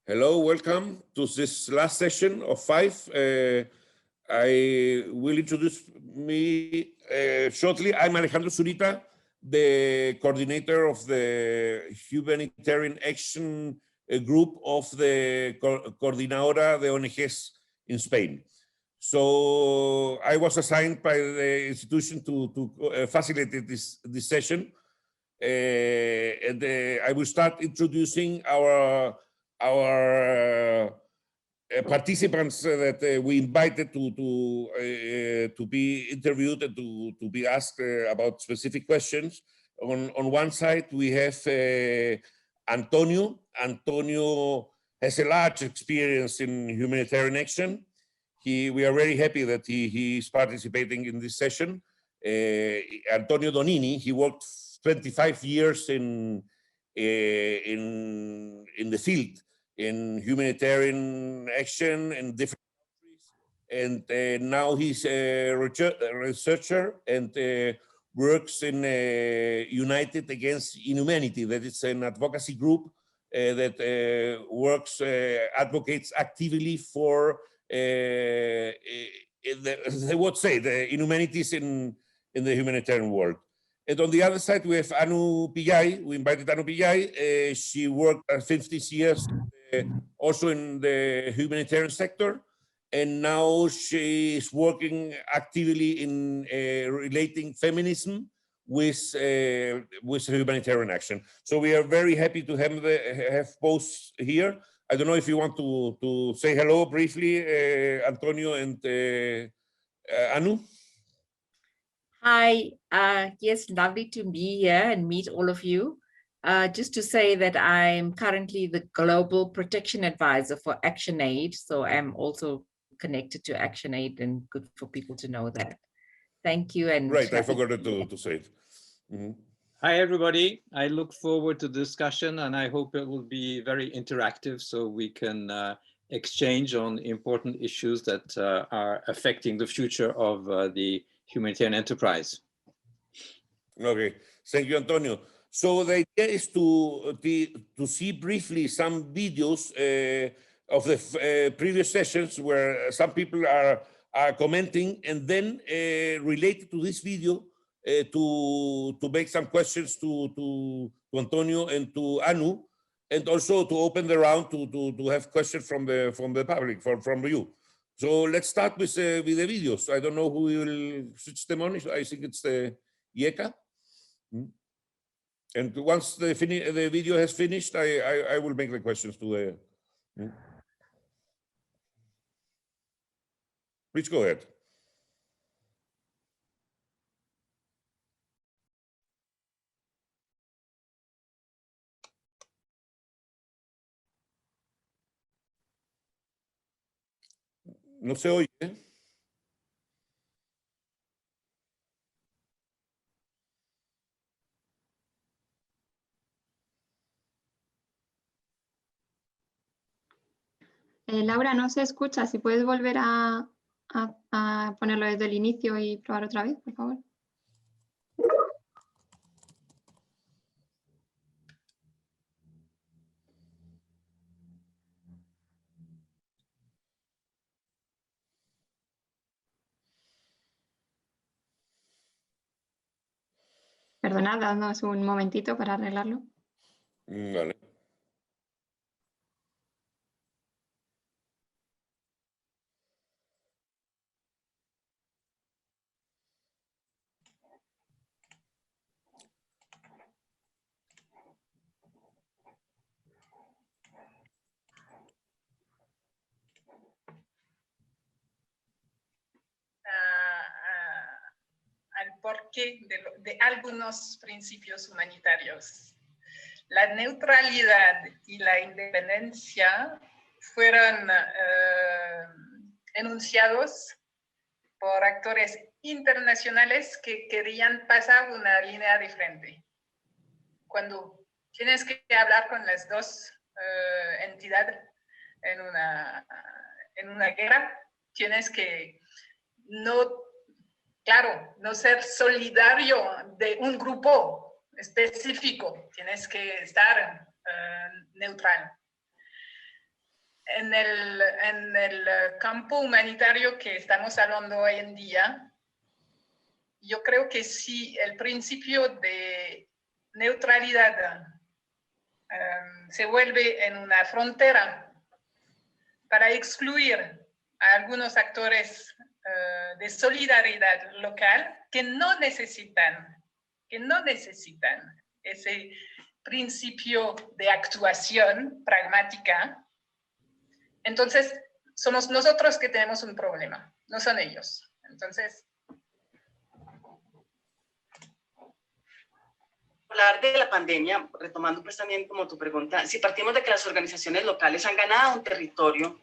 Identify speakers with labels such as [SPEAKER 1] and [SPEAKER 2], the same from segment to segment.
[SPEAKER 1] Hello, welcome to this last session of 5. I will introduce me shortly. I'm Alejandro Zurita, the coordinator of the Humanitarian Action Group of the Coordinadora de ONGs in Spain. So I was assigned by the institution to facilitate this session. And I will start introducing our participants that we invited to be interviewed and to be asked about specific questions. On one side, we have Antonio. Antonio has a large experience in humanitarian action. We are very happy that he is participating in this session. Antonio Donini, he worked 25 years in the field, in humanitarian action in different countries. And now he's a researcher and works in United Against Inhumanity. That is an advocacy group that advocates actively for the inhumanities in the humanitarian world. And on the other side, we have Anusanthee Pillay. We invited Anusanthee Pillay. She worked 50 years also in the humanitarian sector. And now she is working actively in relating feminism with humanitarian action. So we are very happy to have both here. I don't know if you want to say hello briefly, Antonio and Anu.
[SPEAKER 2] Hi, yes, lovely to be here and meet all of you. Just to say that I'm currently the Global Protection Advisor for ActionAid, so I'm also connected to ActionAid, and good for people to know that. Thank you. And
[SPEAKER 1] right, I forgot to say it. Mm-hmm.
[SPEAKER 3] Hi, everybody. I look forward to the discussion, and I hope it will be very interactive so we can exchange on important issues that are affecting the future of the humanitarian enterprise.
[SPEAKER 1] Okay, thank you, Antonio. So the idea is to see briefly some videos of the previous sessions where some people are commenting, and then related to this video to make some questions to Antonio and to Anu, and also to open the round to have questions from the public, from you. So let's start with the videos. I don't know who will switch them on. I think it's the Yeka. And once the video has finished, I will make the questions to the. Please go ahead. No se oye.
[SPEAKER 4] Laura, no se escucha. Si puedes volver a ponerlo desde el inicio y probar otra vez, por favor. Perdonad, dadnos un momentito para arreglarlo.
[SPEAKER 1] Vale.
[SPEAKER 5] Al porqué de algunos principios humanitarios. La neutralidad y la independencia fueron enunciados por actores internacionales que querían pasar una línea de frente. Cuando tienes que hablar con las dos entidades en una guerra, tienes que no ser solidario de un grupo específico, tienes que estar neutral. en el campo humanitario que estamos hablando hoy en día, yo creo que sí, el principio de neutralidad se vuelve en una frontera para excluir a algunos actores de solidaridad local que no necesitan ese principio de actuación pragmática. Entonces, somos nosotros que tenemos un problema, no son ellos. Entonces,
[SPEAKER 6] hablar de la pandemia, retomando pues también como tu pregunta, si partimos de que las organizaciones locales han ganado un territorio,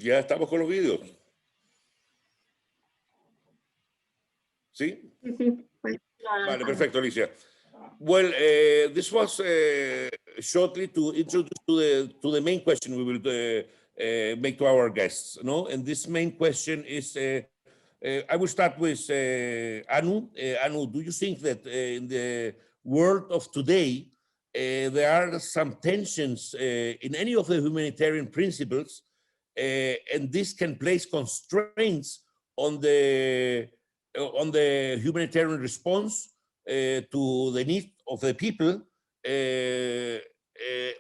[SPEAKER 1] Ya estamos con los vídeos. ¿Sí?
[SPEAKER 4] Sí, pues,
[SPEAKER 1] Vale, perfecto, Alicia. Well, this was shortly to introduce to the main question we will make to our guests, no? And this main question is, I will start with Anu. Anu, do you think that in the world of today, there are some tensions in any of the humanitarian principles, and this can place constraints on the humanitarian response to the need of the people,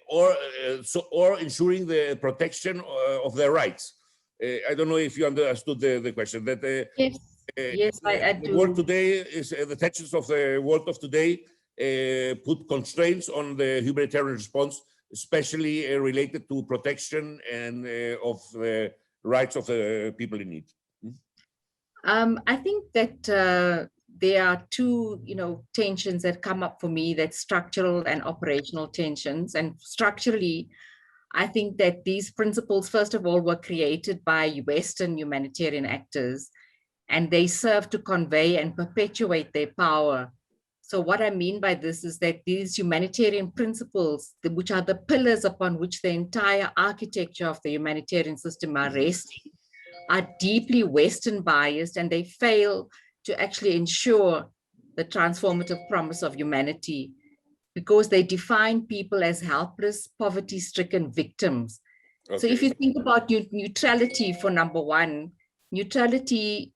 [SPEAKER 1] or ensuring the protection of their rights? I don't know if you understood the question. That
[SPEAKER 2] Yes, I
[SPEAKER 1] the
[SPEAKER 2] do.
[SPEAKER 1] world today is the tensions of the world of today put constraints on the humanitarian response, especially related to protection and of the rights of the people in need.
[SPEAKER 2] I think that there are two, tensions that come up for me, that's structural and operational tensions. And structurally, I think that these principles, first of all, were created by Western humanitarian actors, and they serve to convey and perpetuate their power. So what I mean by this is that these humanitarian principles, which are the pillars upon which the entire architecture of the humanitarian system are resting, are deeply Western biased, and they fail to actually ensure the transformative promise of humanity, because they define people as helpless, poverty-stricken victims. Okay. So if you think about neutrality for number one, neutrality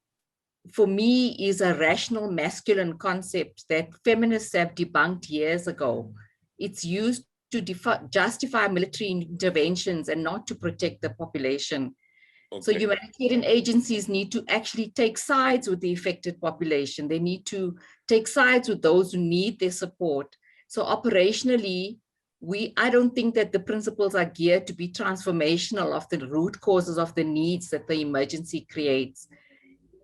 [SPEAKER 2] for me is a rational masculine concept that feminists have debunked years ago. It's used to justify military interventions and not to protect the population. Okay. So humanitarian agencies need to actually take sides with the affected population. They need to take sides with those who need their support. So operationally, I don't think that the principles are geared to be transformational of the root causes of the needs that the emergency creates.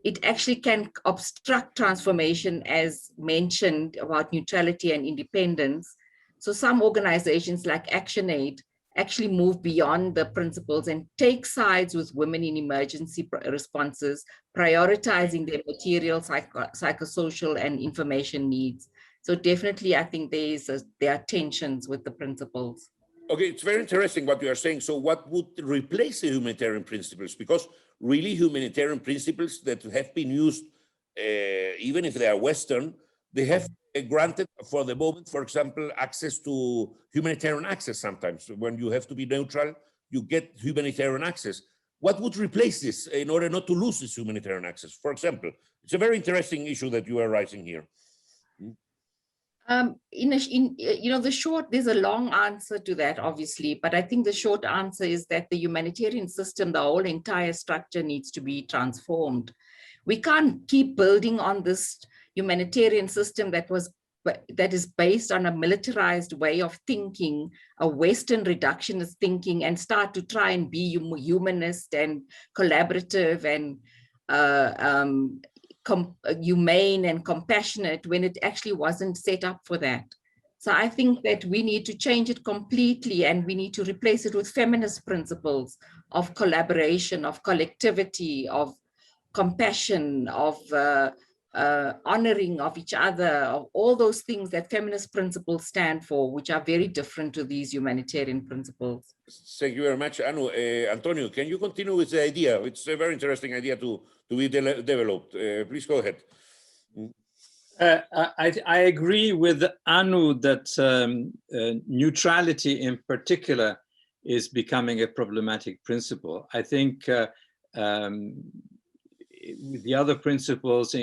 [SPEAKER 2] It actually can obstruct transformation, as mentioned about neutrality and independence. So some organizations like ActionAid actually move beyond the principles and take sides with women in emergency responses, prioritizing their material, psychosocial, and information needs. So definitely, I think there are tensions with the principles.
[SPEAKER 1] Okay, it's very interesting what you are saying. So what would replace the humanitarian principles? Because really humanitarian principles that have been used, even if they are Western, they have granted for the moment, for example, access to humanitarian access sometimes. When you have to be neutral, you get humanitarian access. What would replace this in order not to lose this humanitarian access? For example, it's a very interesting issue that you are raising here.
[SPEAKER 2] There's a long answer to that, obviously, but I think the short answer is that the humanitarian system, the whole entire structure needs to be transformed. We can't keep building on this humanitarian system that is based on a militarized way of thinking, a Western reductionist thinking, and start to try and be humanist and collaborative and humane and compassionate when it actually wasn't set up for that. So I think that we need to change it completely, and we need to replace it with feminist principles of collaboration, of collectivity, of compassion, of honoring of each other, of all those things that feminist principles stand for, which are very different to these humanitarian principles.
[SPEAKER 1] Thank you very much, Anu. Antonio, can you continue with the idea? It's a very interesting idea to be developed. Please go ahead.
[SPEAKER 3] I agree with Anu that neutrality in particular is becoming a problematic principle. I think with the other principles,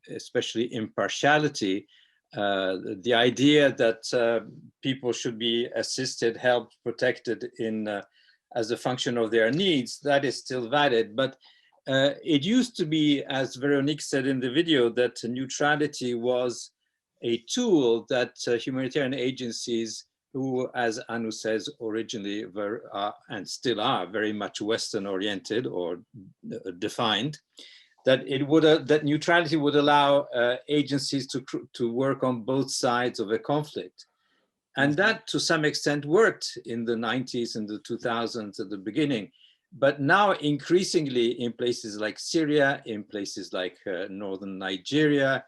[SPEAKER 3] especially impartiality, the idea that people should be assisted, helped, protected as a function of their needs, that is still valid. But it used to be, as Veronique said in the video, that neutrality was a tool that humanitarian agencies who, as Anu says, originally were and still are very much Western oriented or defined, that that neutrality would allow agencies to work on both sides of a conflict. And that to some extent worked in the 90s and the 2000s at the beginning. But now increasingly in places like Syria, in places like northern Nigeria,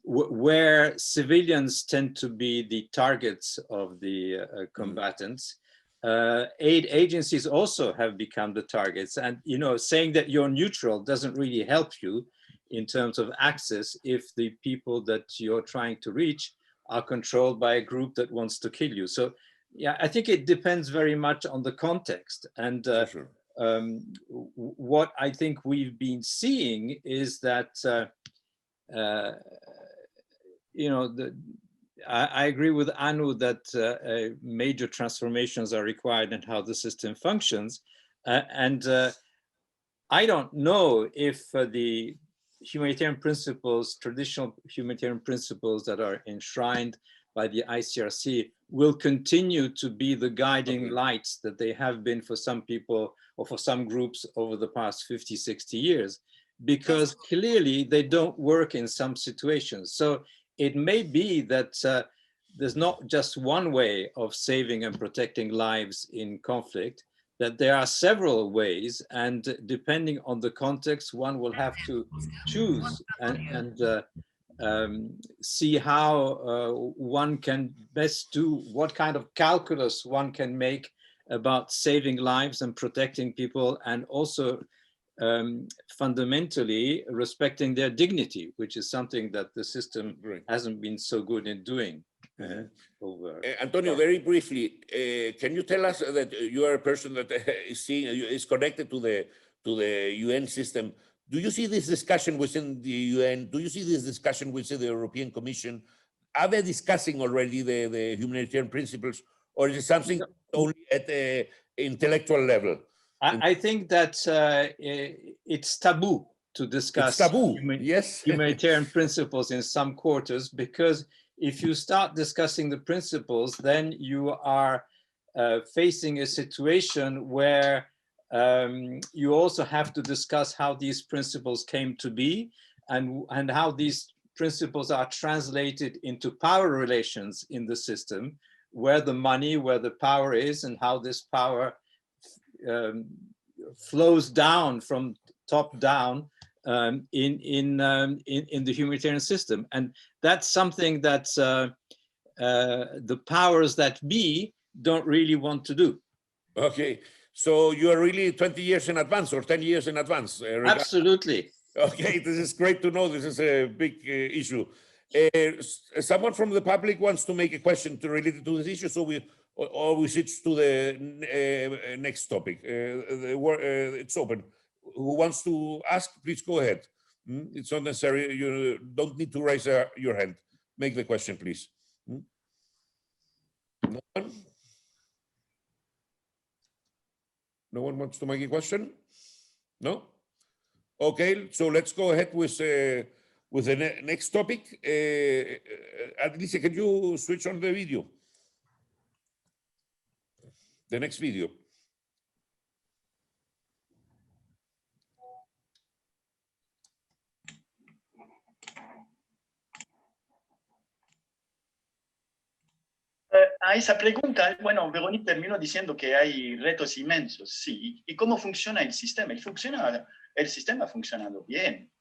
[SPEAKER 3] where civilians tend to be the targets of the combatants, aid agencies also have become the targets. And saying that you're neutral doesn't really help you in terms of access if the people that you're trying to reach are controlled by a group that wants to kill you. So yeah, I think it depends very much on the context. And
[SPEAKER 1] Sure.
[SPEAKER 3] what I think we've been seeing is that, I agree with Anu that major transformations are required in how the system functions. I don't know if the humanitarian principles, traditional humanitarian principles that are enshrined by the ICRC will continue to be the guiding lights that they have been for some people or for some groups over the past 50, 60 years, because clearly they don't work in some situations. So it may be that there's not just one way of saving and protecting lives in conflict, that there are several ways, and depending on the context, one will have to choose and see how one can best do, what kind of calculus one can make about saving lives and protecting people, and also fundamentally respecting their dignity, which is something that the system hasn't been so good in doing.
[SPEAKER 1] Antonio, very briefly, can you tell us that you are a person that is connected to the UN system? Do you see this discussion within the UN? Do you see this discussion within the European Commission? Are they discussing already the humanitarian principles, or is it something only at the intellectual level?
[SPEAKER 3] I think that it's taboo to discuss humanitarian principles in some quarters, because if you start discussing the principles, then you are facing a situation where you also have to discuss how these principles came to be and how these principles are translated into power relations in the system, where the money, where the power is, and how this power flows down from top down in the humanitarian system. And that's something that the powers that be don't really want to do.
[SPEAKER 1] Okay, so you are really 20 years in advance or 10 years in advance?
[SPEAKER 3] Absolutely.
[SPEAKER 1] Okay, this is great to know. This is a big issue. Someone from the public wants to make a question related to this issue, so we switch to the next topic. It's open. Who wants to ask, please go ahead. It's not necessary. You don't need to raise your hand. Make the question, please. No one? No one wants to make a question? No? Okay, so let's go ahead with the next topic. Alicia, can you switch on the video? The next video.
[SPEAKER 7] A esa pregunta, bueno, Veronique terminó diciendo que hay retos inmensos, sí. ¿Y cómo funciona el sistema? El sistema ha funcionado bien.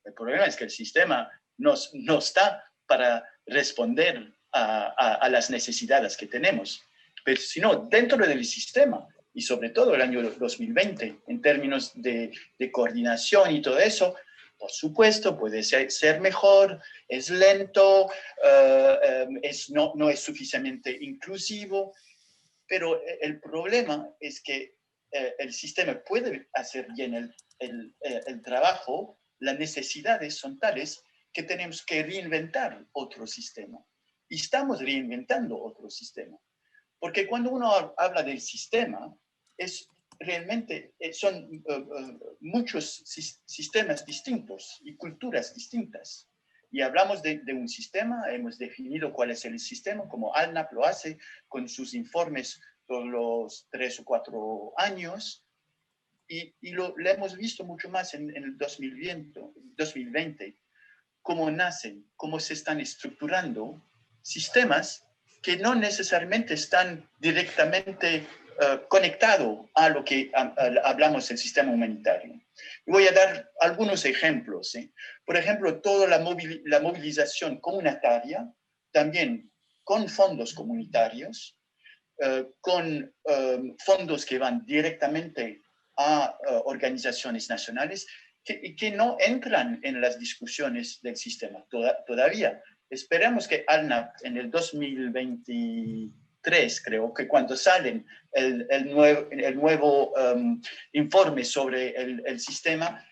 [SPEAKER 7] El problema es que el sistema no está para responder a las necesidades que tenemos. Pero sino dentro del sistema, y sobre todo el año 2020, en términos de coordinación y todo eso, Por supuesto, puede ser mejor, es lento, no es suficientemente inclusivo, pero el problema es que el sistema puede hacer bien el trabajo, las necesidades son tales que tenemos que reinventar otro sistema. Y estamos reinventando otro sistema. Porque cuando uno habla del sistema, realmente son muchos sistemas distintos y culturas distintas. Y hablamos de un sistema, hemos definido cuál es el sistema, como ALNAP lo hace con sus informes todos los 3 o 4 años, y lo hemos visto mucho más en el 2020, cómo nacen, cómo se están estructurando sistemas que no necesariamente están directamente conectados a lo que hablamos del sistema humanitario. Voy a dar algunos ejemplos. Por ejemplo, toda la movilización comunitaria, también con fondos comunitarios, con fondos que van directamente a organizaciones nacionales, que no entran en las discusiones del sistema todavía. Esperemos que ALNAP en el 2023, creo que cuando salen el nuevo informe sobre el sistema,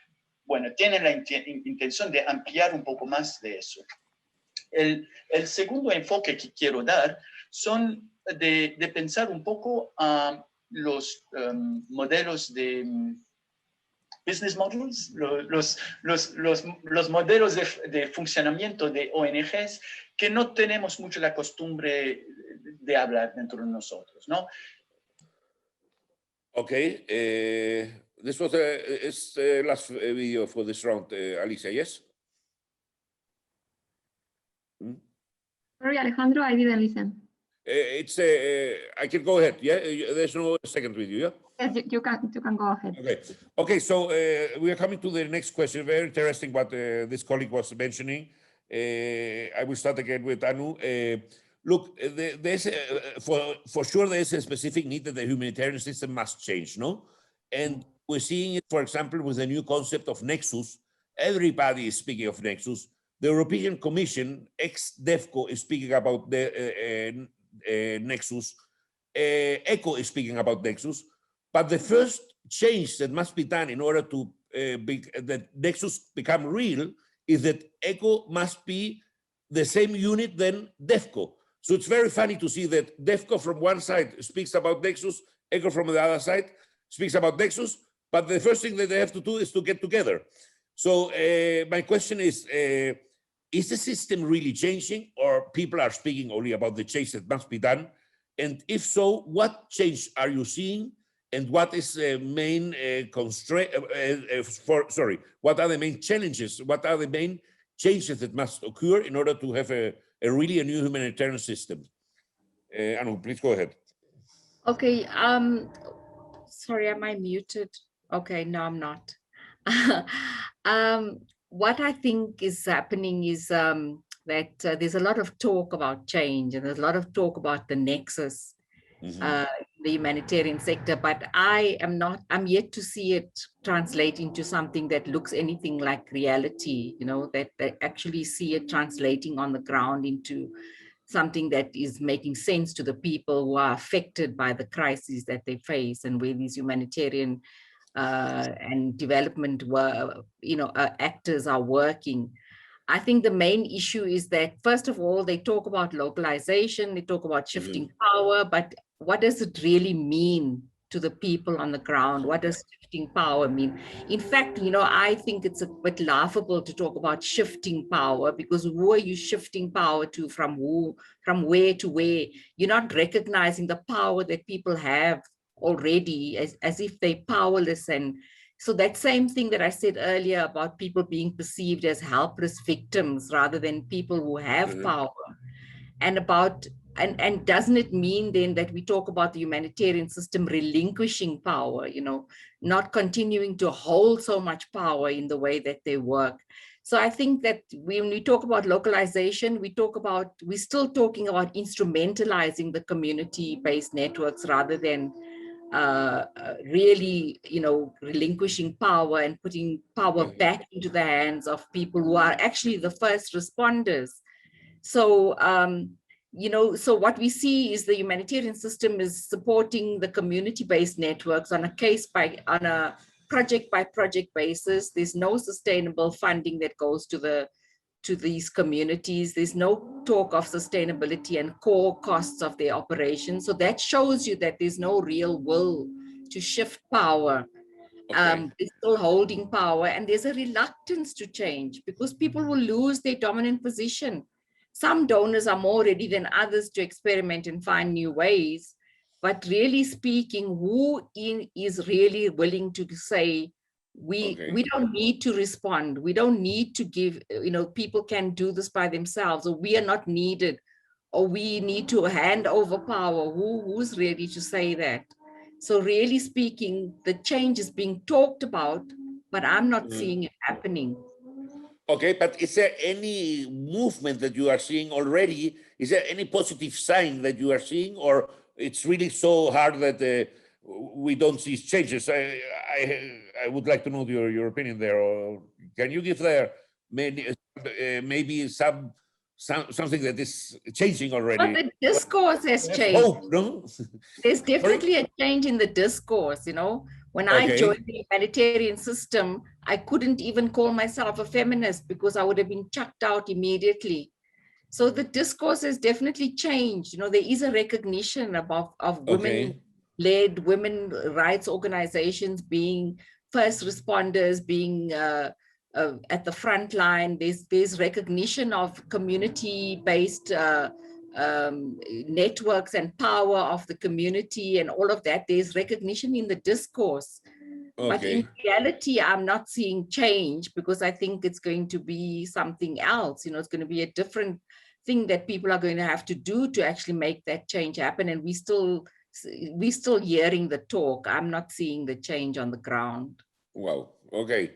[SPEAKER 7] bueno, tienen la intención de ampliar un poco más de eso. El segundo enfoque que quiero dar son de pensar un poco a los modelos de business models, los modelos de funcionamiento de ONGs que no tenemos mucho la costumbre de hablar dentro de nosotros, ¿no?
[SPEAKER 1] Okay, this was the last video for this round, Alicia, yes?
[SPEAKER 4] Sorry, Alejandro, I didn't listen.
[SPEAKER 1] I can go ahead, yeah? There's no second video, yeah?
[SPEAKER 4] Yes, you can go ahead.
[SPEAKER 1] Okay, so we are coming to the next question. Very interesting what this colleague was mentioning. I will start again with Anu. Look, there's for sure there's a specific need that the humanitarian system must change, no? And we're seeing it, for example, with the new concept of nexus. Everybody is speaking of nexus. The European Commission, ex-DEFCO, is speaking about the nexus. ECHO is speaking about nexus. But the first change that must be done in order to that nexus become real is that ECHO must be the same unit than DEFCO. So it's very funny to see that DEFCO from one side speaks about nexus, ECHO from the other side speaks about nexus, but the first thing that they have to do is to get together. So my question is the system really changing, or people are speaking only about the change that must be done? And if so, what change are you seeing? And what is the main constraint? What are the main challenges? What are the main changes that must occur in order to have a really new humanitarian system? Anu, please go ahead.
[SPEAKER 2] Okay. Sorry, am I muted? Okay, no, I'm not. What I think is happening is that there's a lot of talk about change, and there's a lot of talk about the nexus. The humanitarian sector, but I'm yet to see it translate into something that looks anything like reality, you know, that actually see it translating on the ground into something that is making sense to the people who are affected by the crises that they face, and where these humanitarian and development actors are working. I think the main issue is that, first of all, they talk about localization, they talk about shifting power, but what does it really mean to the people on the ground? What does shifting power mean? In fact, you know, I think it's a bit laughable to talk about shifting power, because who are you shifting power to, from where to where? You're not recognizing the power that people have already, as if they're powerless. And so that same thing that I said earlier about people being perceived as helpless victims rather than people who have power, and doesn't it mean then that we talk about the humanitarian system relinquishing power, you know, not continuing to hold so much power in the way that they work? So I think that when we talk about localization, we're still talking about instrumentalizing the community-based networks rather than really, relinquishing power and putting power back into the hands of people who are actually the first responders. So, so what we see is the humanitarian system is supporting the community-based networks on a project by project basis. There's no sustainable funding that goes to these communities. There's no talk of sustainability and core costs of their operations. So that shows you that there's no real will to shift power. They're still holding power, and there's a reluctance to change because people will lose their dominant position. Some donors are more ready than others to experiment and find new ways. But really speaking, who is really willing to say, we don't need to respond. We don't need to give, people can do this by themselves, or we are not needed, or we need to hand over power. Who's ready to say that? So really speaking, the change is being talked about, but I'm not seeing it happening.
[SPEAKER 1] Okay, but is there any movement that you are seeing already? Is there any positive sign that you are seeing, or it's really so hard that we don't see changes? I would like to know your opinion there. Or can you give there maybe something that is changing already?
[SPEAKER 2] But the discourse has changed.
[SPEAKER 1] Hope, no?
[SPEAKER 2] There's definitely a change in the discourse, When I joined the humanitarian system, I couldn't even call myself a feminist because I would have been chucked out immediately. So the discourse has definitely changed. There is a recognition of women-led women rights organizations being first responders, being at the front line. There's recognition of community-based networks and power of the community and all of that. There's recognition in the discourse. But in reality, I'm not seeing change because I think it's going to be something else. It's going to be a different thing that people are going to have to do to actually make that change happen. And we're still hearing the talk. I'm not seeing the change on the ground.
[SPEAKER 1] Wow. Okay.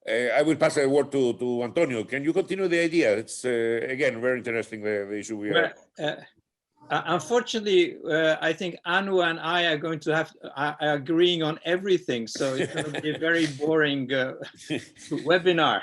[SPEAKER 1] I will pass the word to Antonio. Can you continue the idea? It's, again, very interesting, the issue we have.
[SPEAKER 3] Unfortunately, I think Anu and I are going to are agreeing on everything. So it's going to be a very boring webinar.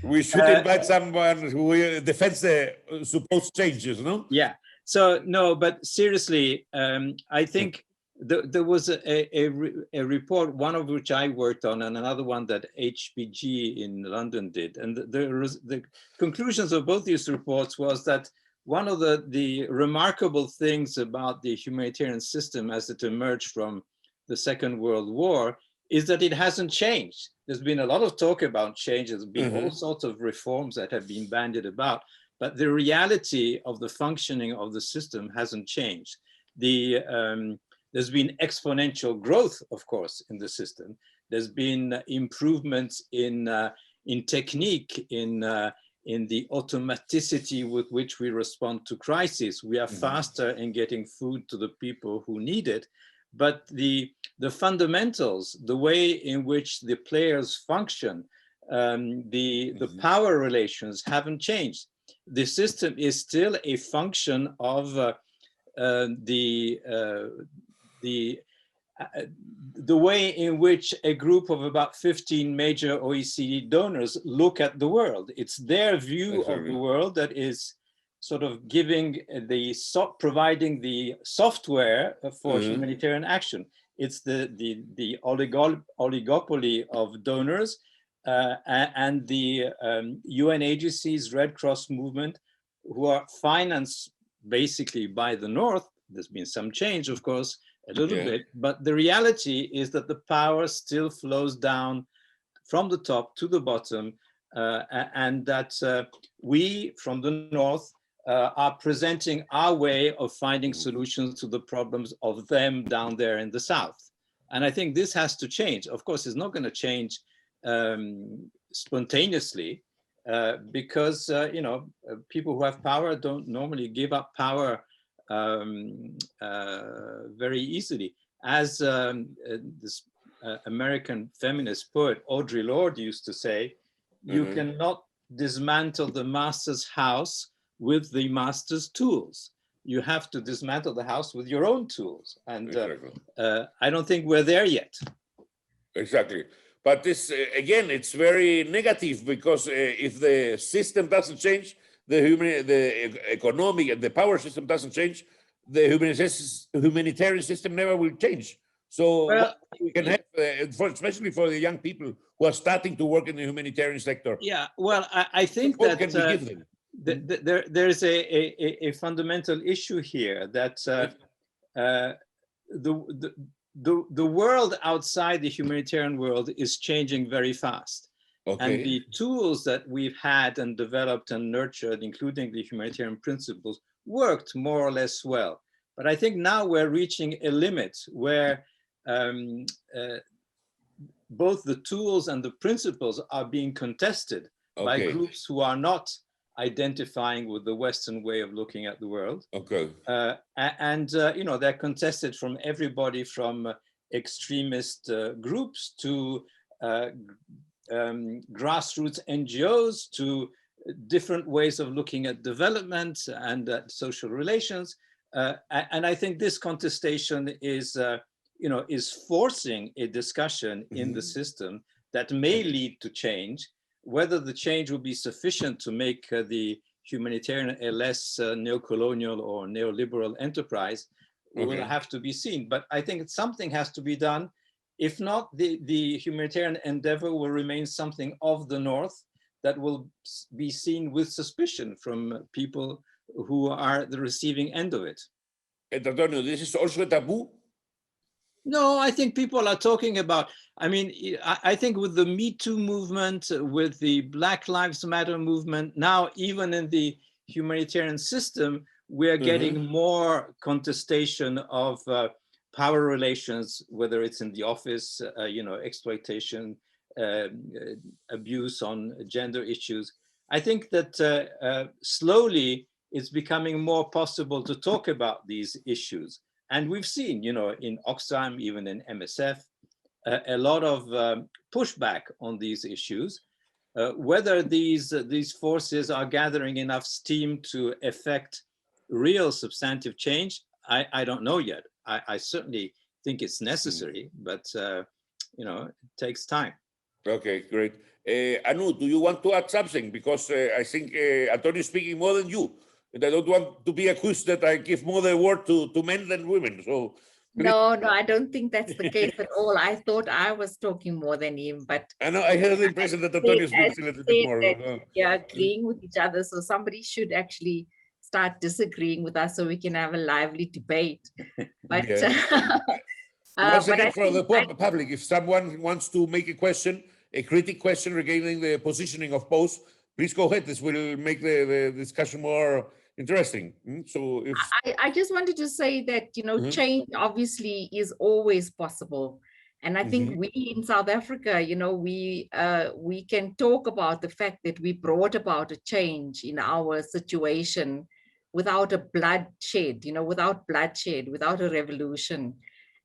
[SPEAKER 1] We should invite someone who defends the supposed changes, no?
[SPEAKER 3] Yeah. So, no, but seriously, I think there was a report, one of which I worked on, and another one that HPG in London did. And the conclusions of both these reports was that one of the remarkable things about the humanitarian system as it emerged from the Second World War is that it hasn't changed. There's been a lot of talk about change. There's been all sorts of reforms that have been bandied about, but the reality of the functioning of the system hasn't changed. There's been exponential growth, of course, in the system. There's been improvements in technique, in the automaticity with which we respond to crises. We are faster in getting food to the people who need it, but the fundamentals, the way in which the players function, the power relations haven't changed. The system is still a function of the way in which a group of about 15 major OECD donors look at the world. It's their view of the world that is sort of providing the software for humanitarian action. It's the oligopoly of donors and the UN agencies, Red Cross movement, who are financed basically by the North. There's been some change, of course, a little bit, but the reality is that the power still flows down from the top to the bottom, and that we from the North are presenting our way of finding solutions to the problems of them down there in the South. And I think this has to change. Of course, it's not going to change spontaneously because, people who have power don't normally give up power very easily. As this American feminist poet Audre Lorde used to say, you cannot dismantle the master's house with the master's tools. you have to dismantle the house with your own tools. And
[SPEAKER 1] Exactly.
[SPEAKER 3] I don't think we're there yet.
[SPEAKER 1] Exactly. But this, again, it's very negative because if the system doesn't change, the economic and the power system doesn't change, the humanitarian system never will change. So
[SPEAKER 3] Well,
[SPEAKER 1] we can have, especially for the young people who are starting to work in the humanitarian sector.
[SPEAKER 3] yeah, well, I think
[SPEAKER 1] What
[SPEAKER 3] that
[SPEAKER 1] can we give them?
[SPEAKER 3] there's a fundamental issue here that the world outside the humanitarian world is changing very fast.
[SPEAKER 1] Okay.
[SPEAKER 3] And the tools that we've had and developed and nurtured, including the humanitarian principles, worked more or less well. But I think now we're reaching a limit where both the tools and the principles are being contested by groups who are not identifying with the Western way of looking at the world.
[SPEAKER 1] Okay.
[SPEAKER 3] You know, they're contested from everybody from extremist groups to grassroots NGOs to different ways of looking at development and social relations. And I think this contestation is, you know, is forcing a discussion in the system that may lead to change. Whether the change will be sufficient to make the humanitarian a less neo-colonial or neoliberal enterprise will have to be seen. But I think something has to be done. If not, the humanitarian endeavor will remain something of the North that will be seen with suspicion from people who are the receiving end of it.
[SPEAKER 1] Antonio, this is also a taboo?
[SPEAKER 3] No, I think people are talking about, I mean, I think with the Me Too movement, with the Black Lives Matter movement, now even in the humanitarian system, we're getting more contestation of power relations, whether it's in the office, you know, exploitation, abuse on gender issues. I think that slowly it's becoming more possible to talk about these issues. And we've seen, you know, in Oxfam, even in MSF, a lot of pushback on these issues. Whether these forces are gathering enough steam to effect real substantive change, I don't know yet. I certainly think it's necessary, but you know, it takes time. Okay,
[SPEAKER 1] great. Anu, do you want to add something? Because I think Antonio is speaking more than you. And I don't want to be accused that I give more the word to men than women. So
[SPEAKER 2] no, I don't think that's the case at all. I thought I was talking more than him, but
[SPEAKER 1] I know I had the impression that Antonio speaks a little bit more.
[SPEAKER 2] Yeah, agreeing with each other. So somebody should actually start disagreeing with us so we can have a lively debate. But
[SPEAKER 1] once again, for the public, if someone wants to make a question, a critic question regarding the positioning of both, please go ahead. This will make the discussion more interesting. So if
[SPEAKER 2] I just wanted to say that, you know, change obviously is always possible. And I think we in South Africa, you know, we can talk about the fact that we brought about a change in our situation without a bloodshed, you know, without bloodshed, without a revolution.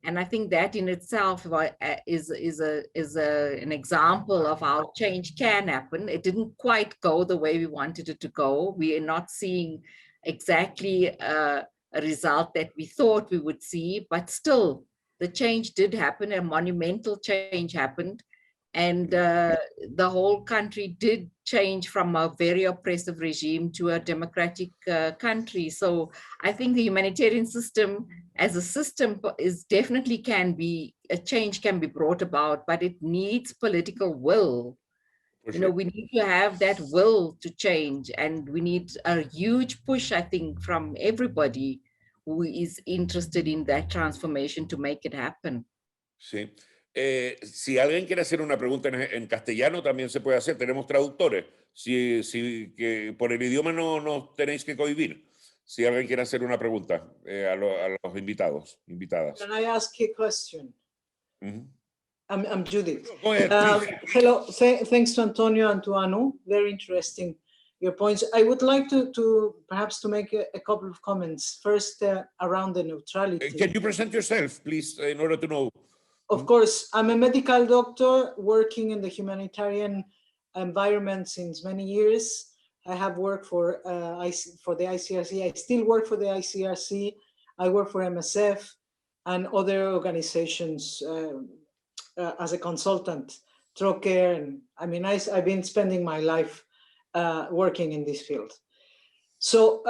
[SPEAKER 2] And I think that in itself is an example of how change can happen. It didn't quite go the way we wanted it to go. We are not seeing exactly a result that we thought we would see, but still the change did happen, a monumental change happened. And the whole country did change from a very oppressive regime to a democratic country. So I think the humanitarian system as a system is definitely a change can be brought about, but it needs political will. You know, we need to have that will to change, and we need a huge push, I think, from everybody who is interested in that transformation to make it happen.
[SPEAKER 1] Sí. Si alguien quiere hacer una pregunta en castellano, también se puede hacer. Tenemos traductores. Si que por el idioma no tenéis que cohibir. Si alguien quiere hacer una pregunta a los invitados, invitadas.
[SPEAKER 8] Can I ask a question? I'm Judith.
[SPEAKER 1] Go ahead,
[SPEAKER 8] hello. Thanks to Antonio and to Anu. Very interesting, your points. I would like to perhaps to make a couple of comments. First, around the neutrality.
[SPEAKER 1] Can you present yourself, please, in order to know?
[SPEAKER 8] Of course, I'm a medical doctor working in the humanitarian environment since many years. I have worked for the ICRC. I still work for the ICRC. I work for MSF and other organizations as a consultant, Trocker. And I mean, I've been spending my life working in this field. So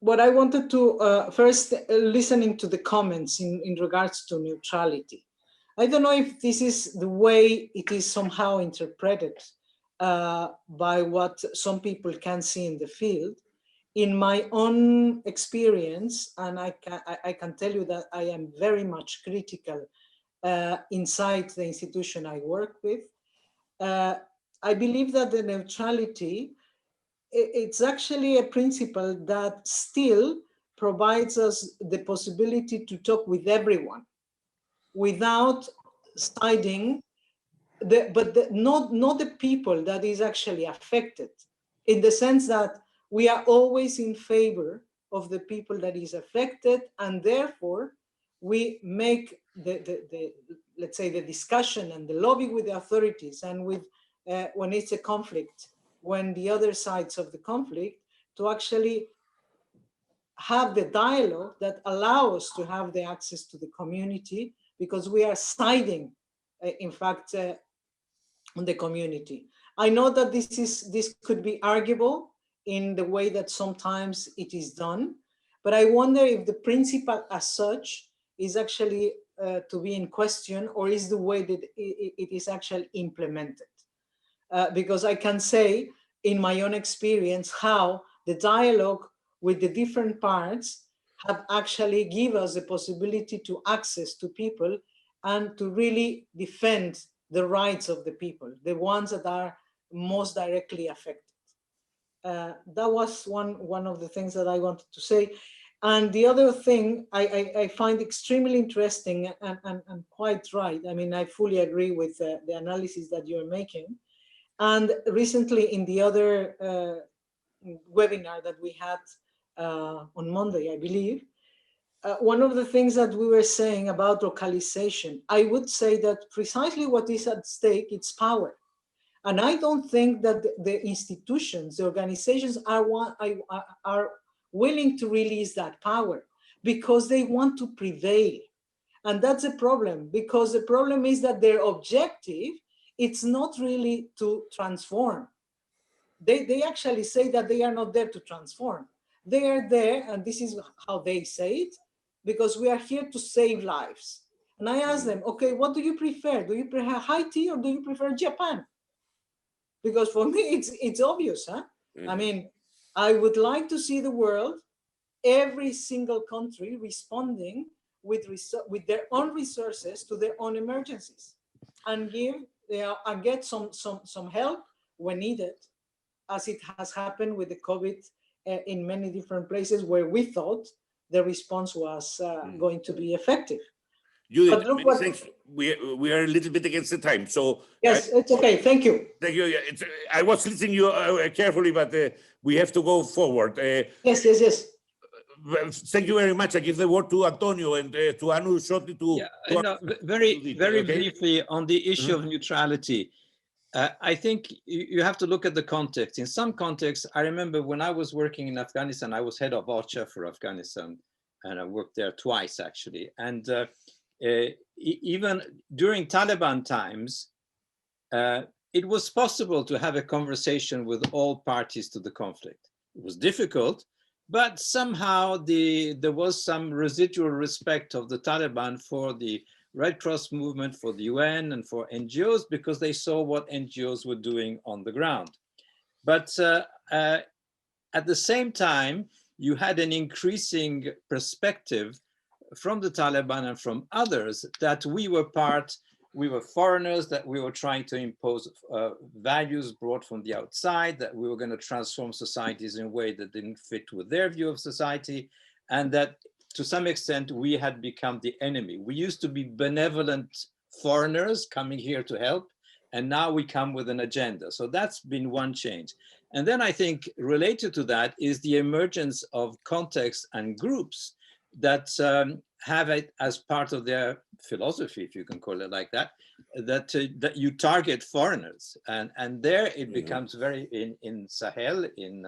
[SPEAKER 8] what I wanted to, first, listening to the comments in regards to neutrality. I don't know if this is the way it is somehow interpreted by what some people can see in the field. In my own experience, and I can tell you that I am very much critical inside the institution I work with. I believe that the neutrality, it's actually a principle that still provides us the possibility to talk with everyone without siding, not the people that is actually affected, in the sense that we are always in favor of the people that is affected, and therefore we make let's say the discussion and the lobby with the authorities and with when it's a conflict, when the other sides of the conflict, to actually have the dialogue that allows us to have the access to the community, because we are siding, in fact, on the community. I know that this could be arguable in the way that sometimes it is done, but I wonder if the principle as such is actually to be in question, or is the way that it is actually implemented. Because I can say in my own experience how the dialogue with the different parts have actually give us the possibility to access to people and to really defend the rights of the people, the ones that are most directly affected. That was one of the things that I wanted to say. And the other thing I find extremely interesting and quite right. I mean, I fully agree with the analysis that you're making. And recently in the other webinar that we had on Monday, I believe, one of the things that we were saying about localization, I would say that precisely what is at stake, it's power. And I don't think that the institutions, the organizations are willing to release that power, because they want to prevail. And that's a problem, because the problem is that their objective, it's not really to transform. They actually say that they are not there to transform. They are there, and this is how they say it, because we are here to save lives. And I ask them, okay, what do you prefer? Do you prefer Haiti or do you prefer Japan? Because for me, it's obvious, huh? I mean, I would like to see the world, every single country responding with their own resources to their own emergencies, and get some help when needed, as it has happened with the COVID in many different places where we thought the response was going to be effective.
[SPEAKER 1] Judith, many thanks. We are a little bit against the time, so
[SPEAKER 8] yes, it's okay. Thank you.
[SPEAKER 1] Thank you. I was listening you carefully, but we have to go forward.
[SPEAKER 8] Yes.
[SPEAKER 1] Thank you very much. I give the word to Antonio and to Anu shortly to.
[SPEAKER 3] Very briefly on the issue of neutrality. I think you have to look at the context. In some contexts, I remember when I was working in Afghanistan, I was head of OCHA for Afghanistan, and I worked there twice actually. And even during Taliban times, it was possible to have a conversation with all parties to the conflict. It was difficult, but somehow there was some residual respect of the Taliban for the Red Cross movement, for the UN, and for NGOs, because they saw what NGOs were doing on the ground. But at the same time, you had an increasing perspective from the Taliban and from others that we were foreigners, that we were trying to impose values brought from the outside, that we were going to transform societies in a way that didn't fit with their view of society, and that to some extent we had become the enemy. We used to be benevolent foreigners coming here to help, and now we come with an agenda. So that's been one change. And then I think related to that is the emergence of contexts and groups that have it as part of their philosophy, if you can call it like that, that you target foreigners, and there it becomes very in Sahel, in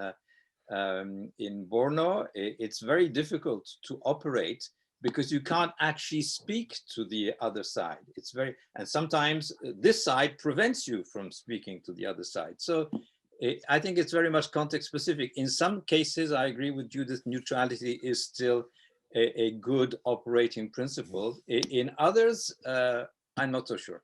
[SPEAKER 3] Borno, it's very difficult to operate because you can't actually speak to the other side. It's very, and sometimes this side prevents you from speaking to the other side. So I think it's very much context specific. In some cases, I agree with Judith, neutrality is still a good operating principle. In others, I'm not so sure.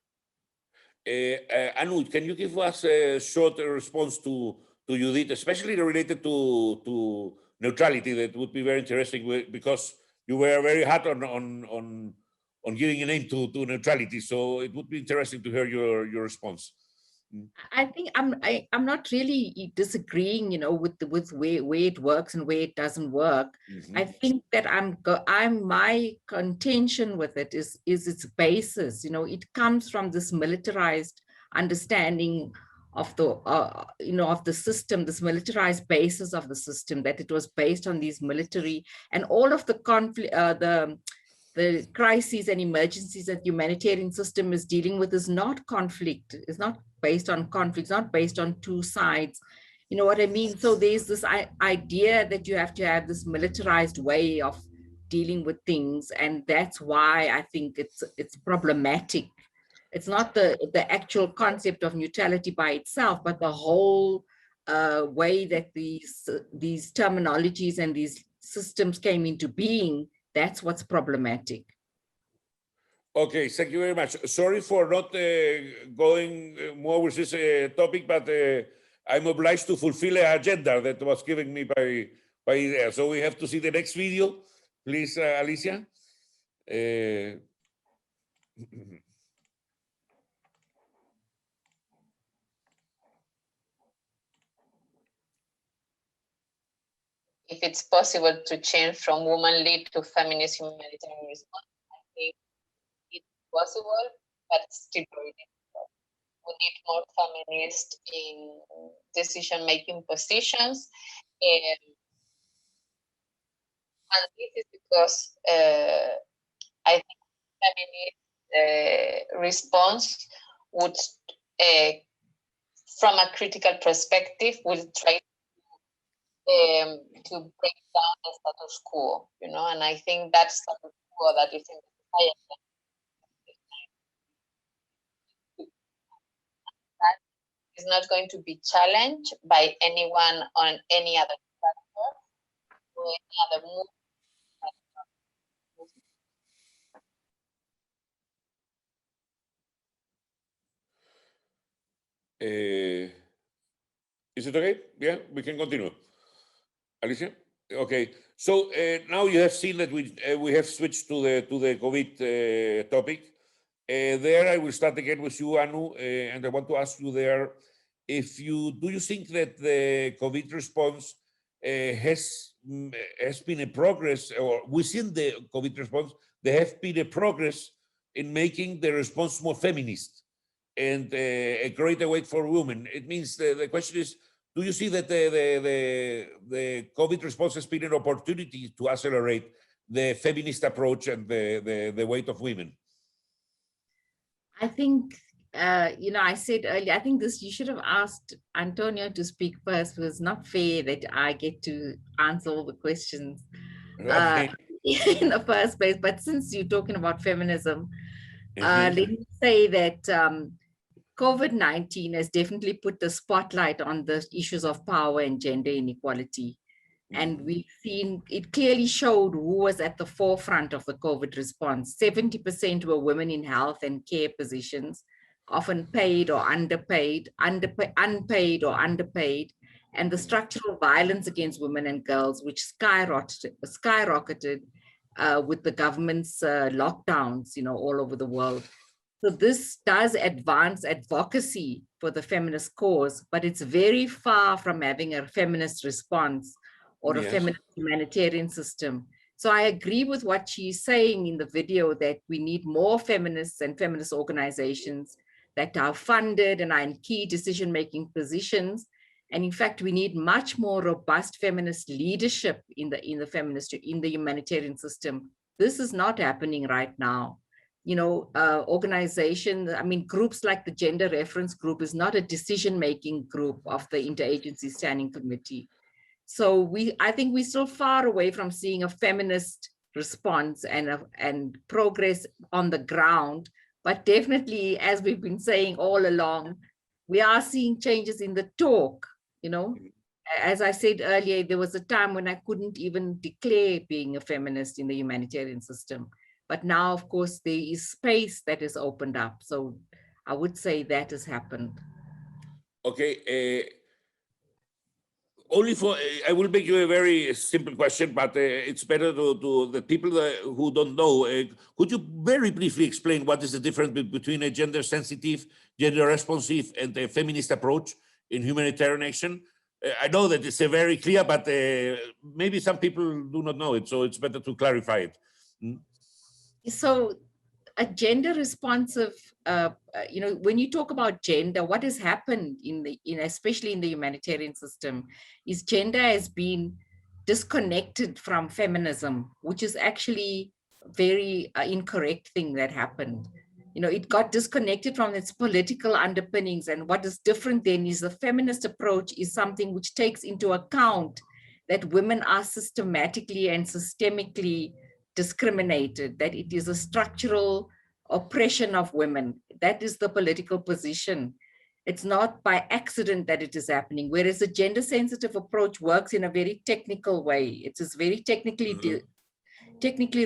[SPEAKER 1] Anu, can you give us a short response to Judith, especially related to neutrality? That would be very interesting because you were very hot on giving a name to neutrality. So it would be interesting to hear your response.
[SPEAKER 2] I think I'm not really disagreeing, with where it works and where it doesn't work. I think that my contention with it is its basis. It comes from this militarized understanding of the of the system, this militarized basis of the system, that it was based on these military, and all of the conflict, the crises and emergencies that humanitarian system is dealing with is not conflict. It's not based on conflict. It's not based on two sides. You know what I mean? So there's this idea that you have to have this militarized way of dealing with things, and that's why I think it's problematic. It's not the actual concept of neutrality by itself, but the whole way that these terminologies and these systems came into being. That's what's problematic.
[SPEAKER 1] Okay, thank you very much. Sorry for not going more with this topic, but I'm obliged to fulfill an agenda that was given me by IDEA. So we have to see the next video, please, Alicia.
[SPEAKER 9] If it's possible to change from woman-led to feminist humanitarian response, I think it's possible, but still very difficult. We need more feminists in decision-making positions. And this is because I think feminist response would, from a critical perspective, will try to break down the status quo, and I think that status quo that is in the society that is not going to be challenged by anyone on any other factor or any other movement.
[SPEAKER 1] Is it okay? Yeah, we can continue. Alicia? Okay, so now you have seen that we have switched to the COVID topic. There I will start again with you, Anu, and I want to ask you there, do you think that the COVID response has been a progress, or within the COVID response, there have been a progress in making the response more feminist and a greater weight for women? It means the question is, do you see that the COVID response has been an opportunity to accelerate the feminist approach and the weight of women?
[SPEAKER 2] I think, I said earlier, I think you should have asked Antonio to speak first, because it's not fair that I get to answer all the questions in the first place. But since you're talking about feminism, let me say that COVID-19 has definitely put the spotlight on the issues of power and gender inequality. And we've seen, it clearly showed who was at the forefront of the COVID response. 70% were women in health and care positions, often paid or underpaid, unpaid or underpaid. And the structural violence against women and girls, which skyrocketed with the government's lockdowns, all over the world. So this does advance advocacy for the feminist cause, but it's very far from having a feminist response or a feminist humanitarian system. So I agree with what she's saying in the video, that we need more feminists and feminist organizations that are funded and are in key decision-making positions. And in fact, we need much more robust feminist leadership in the humanitarian system, This is not happening right now. You know, organizations, I mean, groups like the Gender Reference Group is not a decision-making group of the Interagency Standing Committee. So I think we're still far away from seeing a feminist response and progress on the ground. But definitely, as we've been saying all along, we are seeing changes in the talk, you know. As I said earlier, there was a time when I couldn't even declare being a feminist in the humanitarian system. But now, of course, there is space that is opened up. So I would say that has happened.
[SPEAKER 1] Okay. I will make you a very simple question, but it's better to the people who don't know. Could you very briefly explain what is the difference between a gender sensitive, gender responsive, and a feminist approach in humanitarian action? I know that it's very clear, but maybe some people do not know it, so it's better to clarify it.
[SPEAKER 2] So a gender responsive, you know, when you talk about gender, what has happened especially in the humanitarian system is gender has been disconnected from feminism, which is actually a very incorrect thing that happened. You know, it got disconnected from its political underpinnings. And what is different then is the feminist approach is something which takes into account that women are systematically and systemically discriminated, that it is a structural oppression of women. That is the political position. It's not by accident that it is happening, whereas a gender sensitive approach works in a very technical way. It is very technically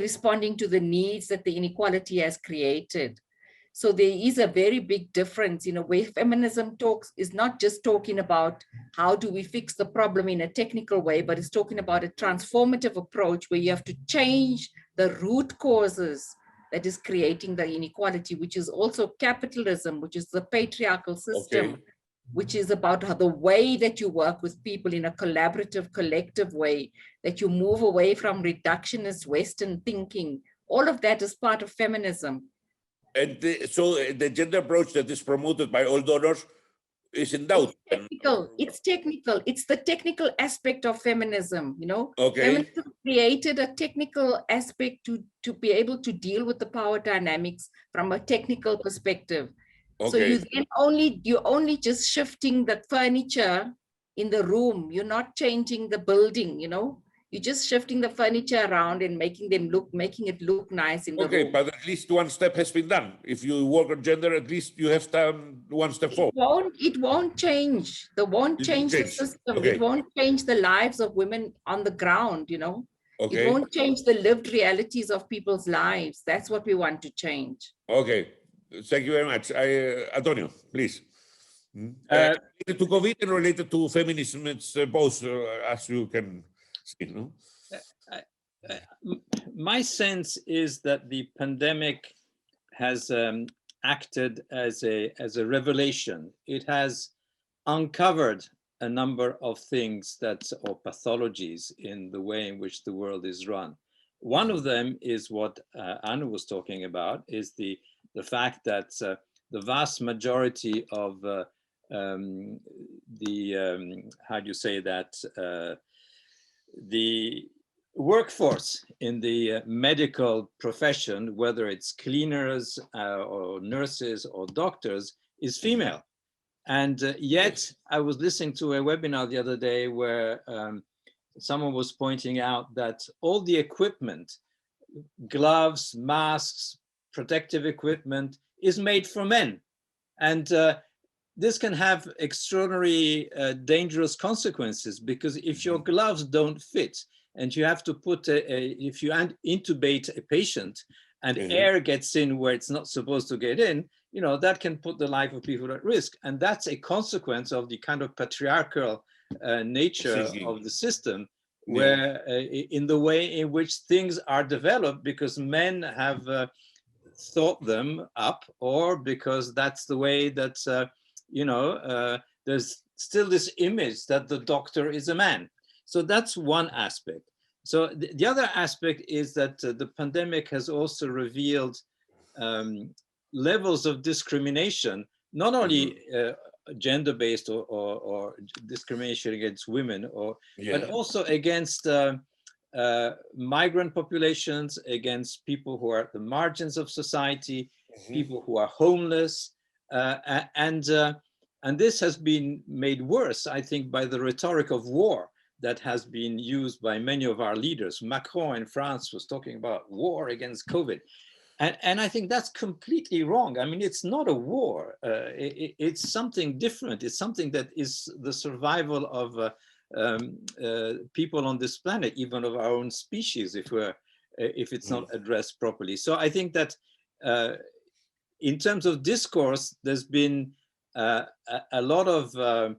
[SPEAKER 2] responding to the needs that the inequality has created. So there is a very big difference, you know, where feminism is not just talking about how do we fix the problem in a technical way, but it's talking about a transformative approach where you have to change the root causes that is creating the inequality, which is also capitalism, which is the patriarchal system, which is about how the way that you work with people in a collaborative, collective way, that you move away from reductionist Western thinking. All of that is part of feminism.
[SPEAKER 1] And so the gender approach that is promoted by all donors is in doubt.
[SPEAKER 2] It's technical. It's the technical aspect of feminism, you know.
[SPEAKER 1] Okay.
[SPEAKER 2] Feminism created a technical aspect to be able to deal with the power dynamics from a technical perspective.
[SPEAKER 1] Okay.
[SPEAKER 2] So you're only just shifting the furniture in the room. You're not changing the building, you know. You're just shifting the furniture around and making it look nice in the room.
[SPEAKER 1] Okay, but at least one step has been done. If you work on gender, at least you have done one step forward.
[SPEAKER 2] It won't change. It won't change the system. Okay. It won't change the lives of women on the ground, you know. Okay. It won't change the lived realities of people's lives. That's what we want to change.
[SPEAKER 1] Okay, thank you very much. Antonio, please. Related to COVID and related to feminism, it's both, as you can see, no?
[SPEAKER 3] My sense is that the pandemic has acted as a revelation. It has uncovered a number of things or pathologies in the way in which the world is run. One of them is what Anu was talking about, is the fact that the vast majority of the workforce in the medical profession, whether it's cleaners or nurses or doctors, is female. And yet I was listening to a webinar the other day where someone was pointing out that all the equipment, gloves, masks, protective equipment, is made for men. And this can have extraordinary dangerous consequences, because if your gloves don't fit and you have to put if you intubate a patient and air gets in where it's not supposed to get in, you know, that can put the life of people at risk. And that's a consequence of the kind of patriarchal nature of the system, where in the way in which things are developed because men have thought them up, or because that's the way that there's still this image that the doctor is a man. So that's one aspect. So the other aspect is that the pandemic has also revealed levels of discrimination, not only gender-based or discrimination against women, but also against migrant populations, against people who are at the margins of society, people who are homeless, and this has been made worse, I think, by the rhetoric of war that has been used by many of our leaders. Macron in France was talking about war against COVID. And I think that's completely wrong. I mean, it's not a war. It's something different. It's something that is the survival of people on this planet, even of our own species, if it's not addressed properly. So I think that in terms of discourse, there's been a lot of the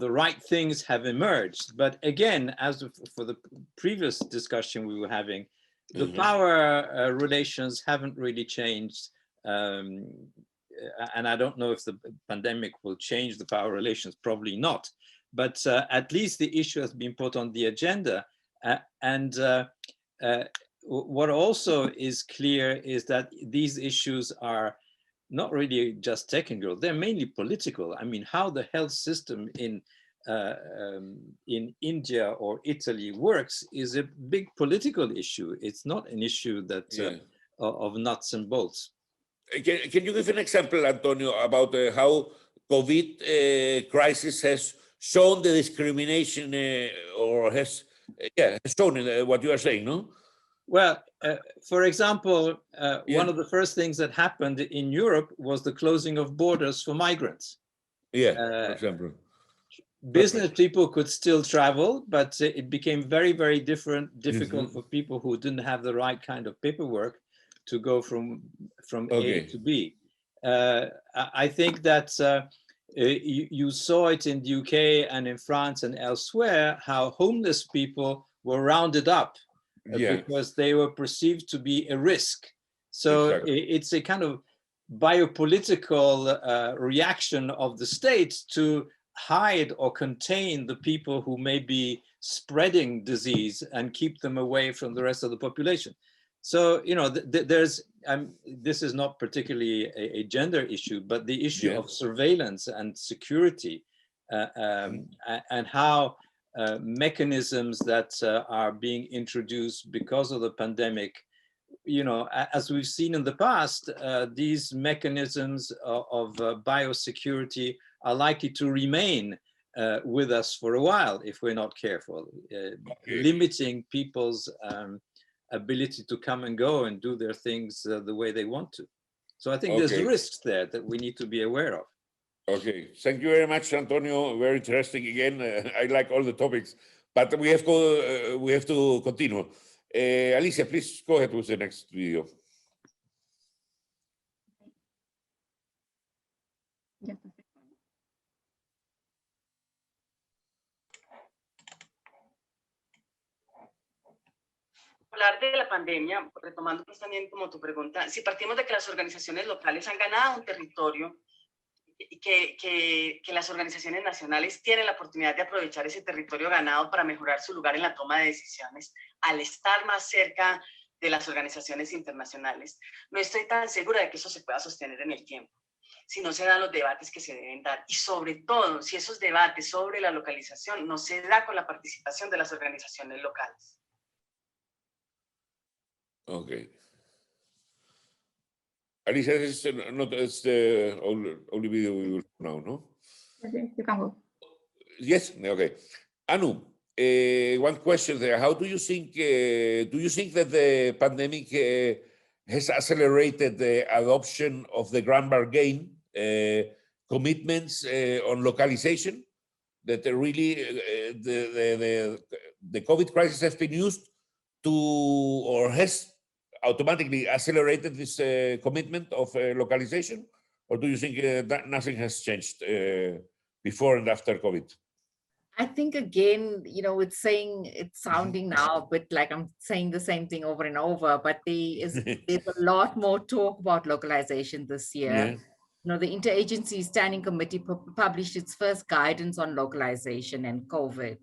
[SPEAKER 3] right things have emerged. But again, as for the previous discussion we were having, the power relations haven't really changed. And I don't know if the pandemic will change the power relations, probably not. But at least the issue has been put on the agenda. What also is clear is that these issues are not really just technical, they're mainly political. I mean, how the health system in India or Italy works is a big political issue. It's not an issue that of nuts and bolts.
[SPEAKER 1] Can you give an example, Antonio, about how COVID crisis has shown the discrimination or has shown what you are saying, no?
[SPEAKER 3] Well, for example, one of the first things that happened in Europe was the closing of borders for migrants.
[SPEAKER 1] For example.
[SPEAKER 3] Business people could still travel, but it became very, very difficult for people who didn't have the right kind of paperwork to go from A to B. I think that you saw it in the UK and in France and elsewhere, how homeless people were rounded up because they were perceived to be a risk. So it's a kind of biopolitical reaction of the state to hide or contain the people who may be spreading disease and keep them away from the rest of the population. So, you know, there's, this is not particularly a gender issue, but the issue of surveillance and security and how mechanisms that are being introduced because of the pandemic, you know, as we've seen in the past, these mechanisms of biosecurity are likely to remain with us for a while if we're not careful, limiting people's ability to come and go and do their things the way they want to. So I think there's risks there that we need to be aware of.
[SPEAKER 1] Okay, thank you very much, Antonio. Very interesting again. I like all the topics, but we have to continue. Alicia, please go ahead with the next video.
[SPEAKER 6] Hablar de la pandemia, retomando pues también como tu pregunta, si partimos de que las organizaciones locales han ganado un territorio y que las organizaciones nacionales tienen la oportunidad de aprovechar ese territorio ganado para mejorar su lugar en la toma de decisiones, al estar más cerca de las organizaciones internacionales, no estoy tan segura de que eso se pueda sostener en el tiempo, si no se dan los debates que se deben dar, y sobre todo si esos debates sobre la localización no se da con la participación de las organizaciones locales.
[SPEAKER 1] Okay. Alicia, this is not the only video we will now, no?
[SPEAKER 4] Okay, you can go.
[SPEAKER 1] Yes. Okay. Anu, one question there. How do you think that the pandemic has accelerated the adoption of the grand bargain commitments on localization? That really the COVID crisis has been used to, or has automatically accelerated this commitment of localization? Or do you think that nothing has changed before and after COVID?
[SPEAKER 2] I think again, you know, it's sounding now a bit like I'm saying the same thing over and over, but there's a lot more talk about localization this year.
[SPEAKER 1] Yeah.
[SPEAKER 2] You know, the Interagency Standing Committee published its first guidance on localization and COVID.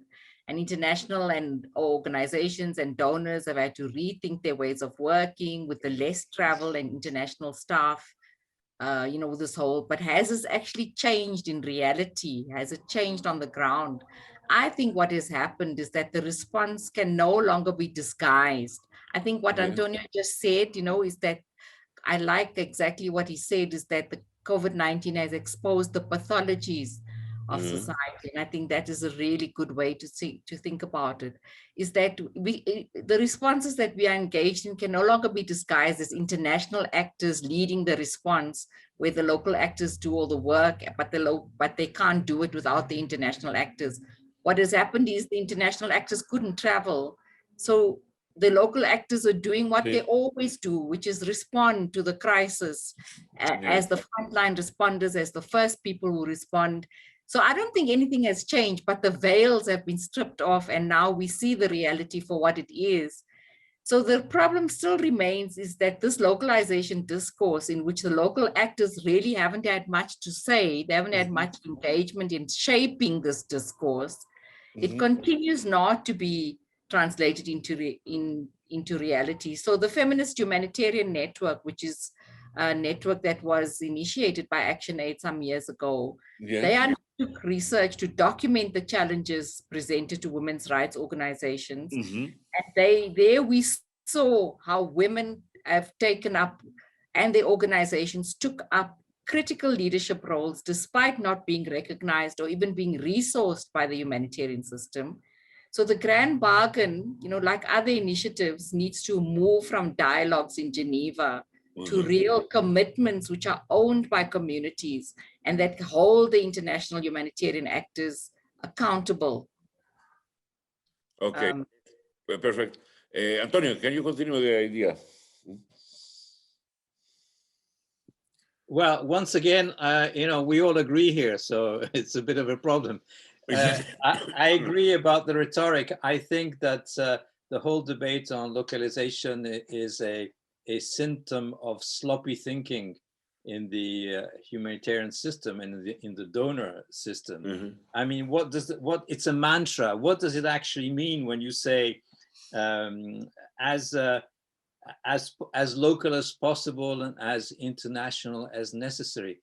[SPEAKER 2] And international and organizations and donors have had to rethink their ways of working with the less travel and international staff, you know, this whole, but has this actually changed in reality? Has it changed on the ground? I think what has happened is that the response can no longer be disguised. I think what Antonio just said, is that I like exactly what he said, is that the COVID-19 has exposed the pathologies of society. And I think that is a really good way to think about it, is that the responses that we are engaged in can no longer be disguised as international actors leading the response, where the local actors do all the work, but they can't do it without the international actors. What has happened is the international actors couldn't travel. So the local actors are doing what they always do, which is respond to the crisis as the frontline responders, as the first people who respond. So I don't think anything has changed, but the veils have been stripped off, and now we see the reality for what it is. So the problem still remains, is that this localization discourse, in which the local actors really haven't had much to say, they haven't had much engagement in shaping this discourse, it continues not to be translated into reality. So the Feminist Humanitarian Network, which is a network that was initiated by ActionAid some years ago, they undertook research to document the challenges presented to women's rights organizations. And there we saw how women have taken up, and the organizations took up critical leadership roles despite not being recognized or even being resourced by the humanitarian system. So the grand bargain, like other initiatives, needs to move from dialogues in Geneva to real commitments which are owned by communities and that hold the international humanitarian actors accountable.
[SPEAKER 1] Okay, perfect. Antonio, can you continue the idea?
[SPEAKER 3] Well, once again, we all agree here, so it's a bit of a problem. I agree about the rhetoric. I think that the whole debate on localization is a symptom of sloppy thinking in the humanitarian system and in the donor system. I mean, it's a mantra. What does it actually mean when you say as local as possible and as international as necessary?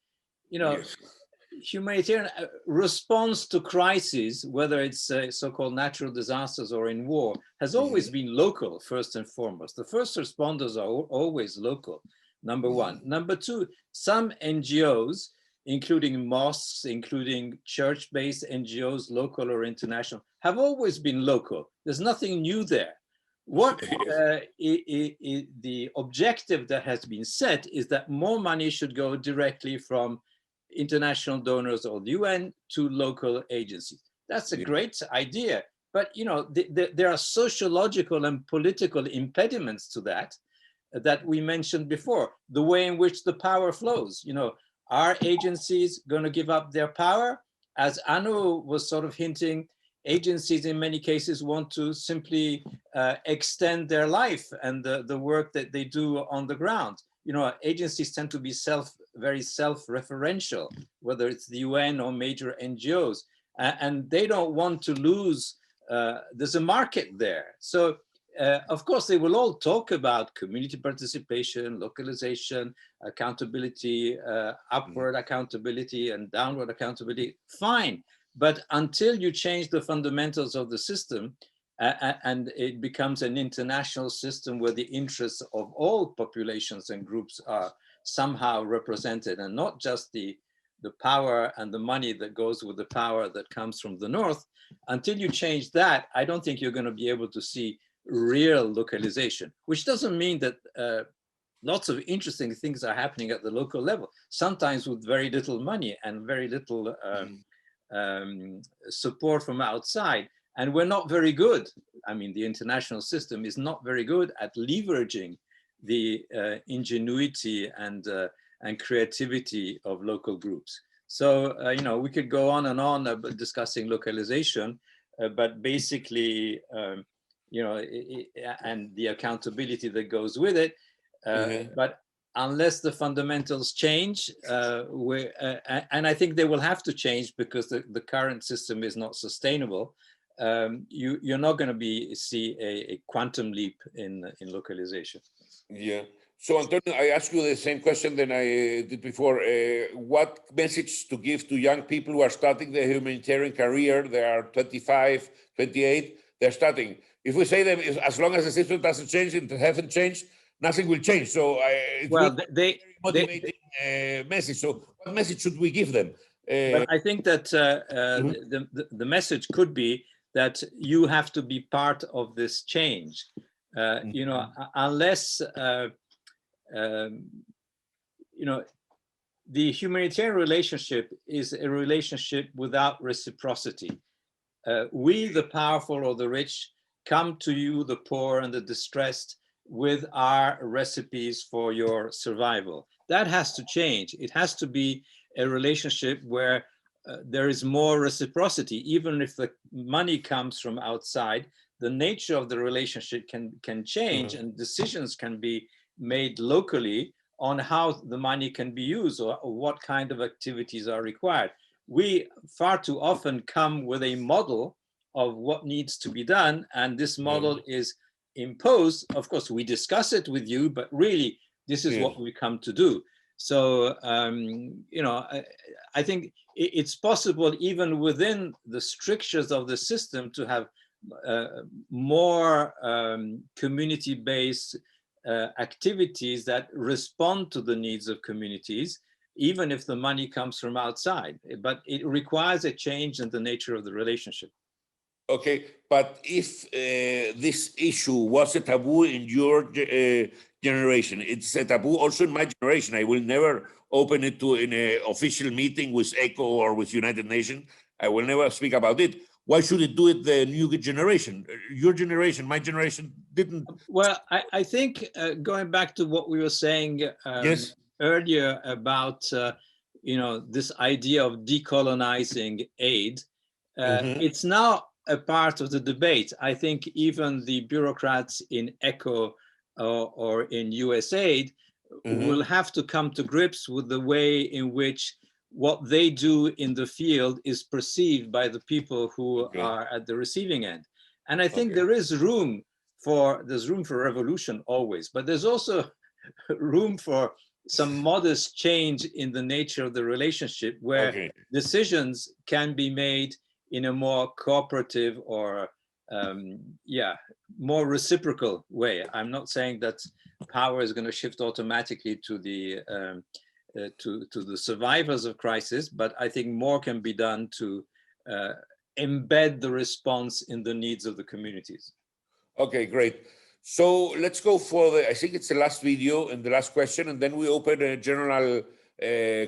[SPEAKER 3] Humanitarian response to crises, whether it's so-called natural disasters or in war, has always been local, first and foremost. The first responders are always local, number one. Number two, some NGOs, including mosques, including church-based NGOs, local or international, have always been local. There's nothing new there. What the objective that has been set is that more money should go directly from international donors or the UN to local agencies. That's a great idea, but there are sociological and political impediments to that we mentioned before. The way in which the power flows. Are agencies going to give up their power? As Anu was sort of hinting, agencies in many cases want to simply extend their life and the work that they do on the ground. Agencies tend to be very self-referential, whether it's the UN or major NGOs, and they don't want to lose, there's a market there. So of course they will all talk about community participation, localization, accountability, upward accountability and downward accountability, fine. But until you change the fundamentals of the system, and it becomes an international system where the interests of all populations and groups are somehow represented, and not just the power and the money that goes with the power that comes from the north, until you change that, I don't think you're going to be able to see real localization, which doesn't mean that lots of interesting things are happening at the local level, sometimes with very little money and very little support from outside. And we're not very good. I mean, the international system is not very good at leveraging the ingenuity and creativity of local groups. So, we could go on and on discussing localization, but basically, and the accountability that goes with it. But unless the fundamentals change, and I think they will have to change because the current system is not sustainable, you're not going to see a quantum leap in localization.
[SPEAKER 1] Yeah, So, Antonio, I asked you the same question than I did before. What message to give to young people who are starting their humanitarian career? They are 25, 28, they're starting. If we say them, as long as the system doesn't change, it hasn't changed, nothing will change. So, it's
[SPEAKER 3] Well,
[SPEAKER 1] a very motivating message. So, what message should we give them?
[SPEAKER 3] But I think that the message could be that you have to be part of this change. You know, unless you know, the humanitarian relationship is a relationship without reciprocity. We, the powerful or the rich, come to you, the poor and the distressed, with our recipes for your survival. That has to change. It has to be a relationship where there is more reciprocity. Even if the money comes from outside, the nature of the relationship can change, and decisions can be made locally on how the money can be used or what kind of activities are required. We far too often come with a model of what needs to be done, and this model is imposed. Of course, we discuss it with you, but really, this is what we come to do. So, you know, I think it's possible even within the strictures of the system to have more community-based activities that respond to the needs of communities, even if the money comes from outside. But it requires a change in the nature of the relationship.
[SPEAKER 1] Okay, but if this issue was a taboo in your generation, it's a taboo also in my generation. I will never open it to in an official meeting with ECHO or with United Nations. I will never speak about it. Why should it do it the new generation? Your generation, my generation didn't.
[SPEAKER 3] Well, I think going back to what we were saying earlier about, you know, this idea of decolonizing aid, it's now a part of the debate. I think even the bureaucrats in ECHO or in USAID will have to come to grips with the way in which what they do in the field is perceived by the people who are at the receiving end. And I think there is room for revolution always, but there's also room for some modest change in the nature of the relationship where decisions can be made in a more cooperative or more reciprocal way. I'm not saying that power is going to shift automatically to the survivors of crisis, but I think more can be done to embed the response in the needs of the communities.
[SPEAKER 1] Okay, great. So let's go for I think it's the last video and the last question, and then we open a general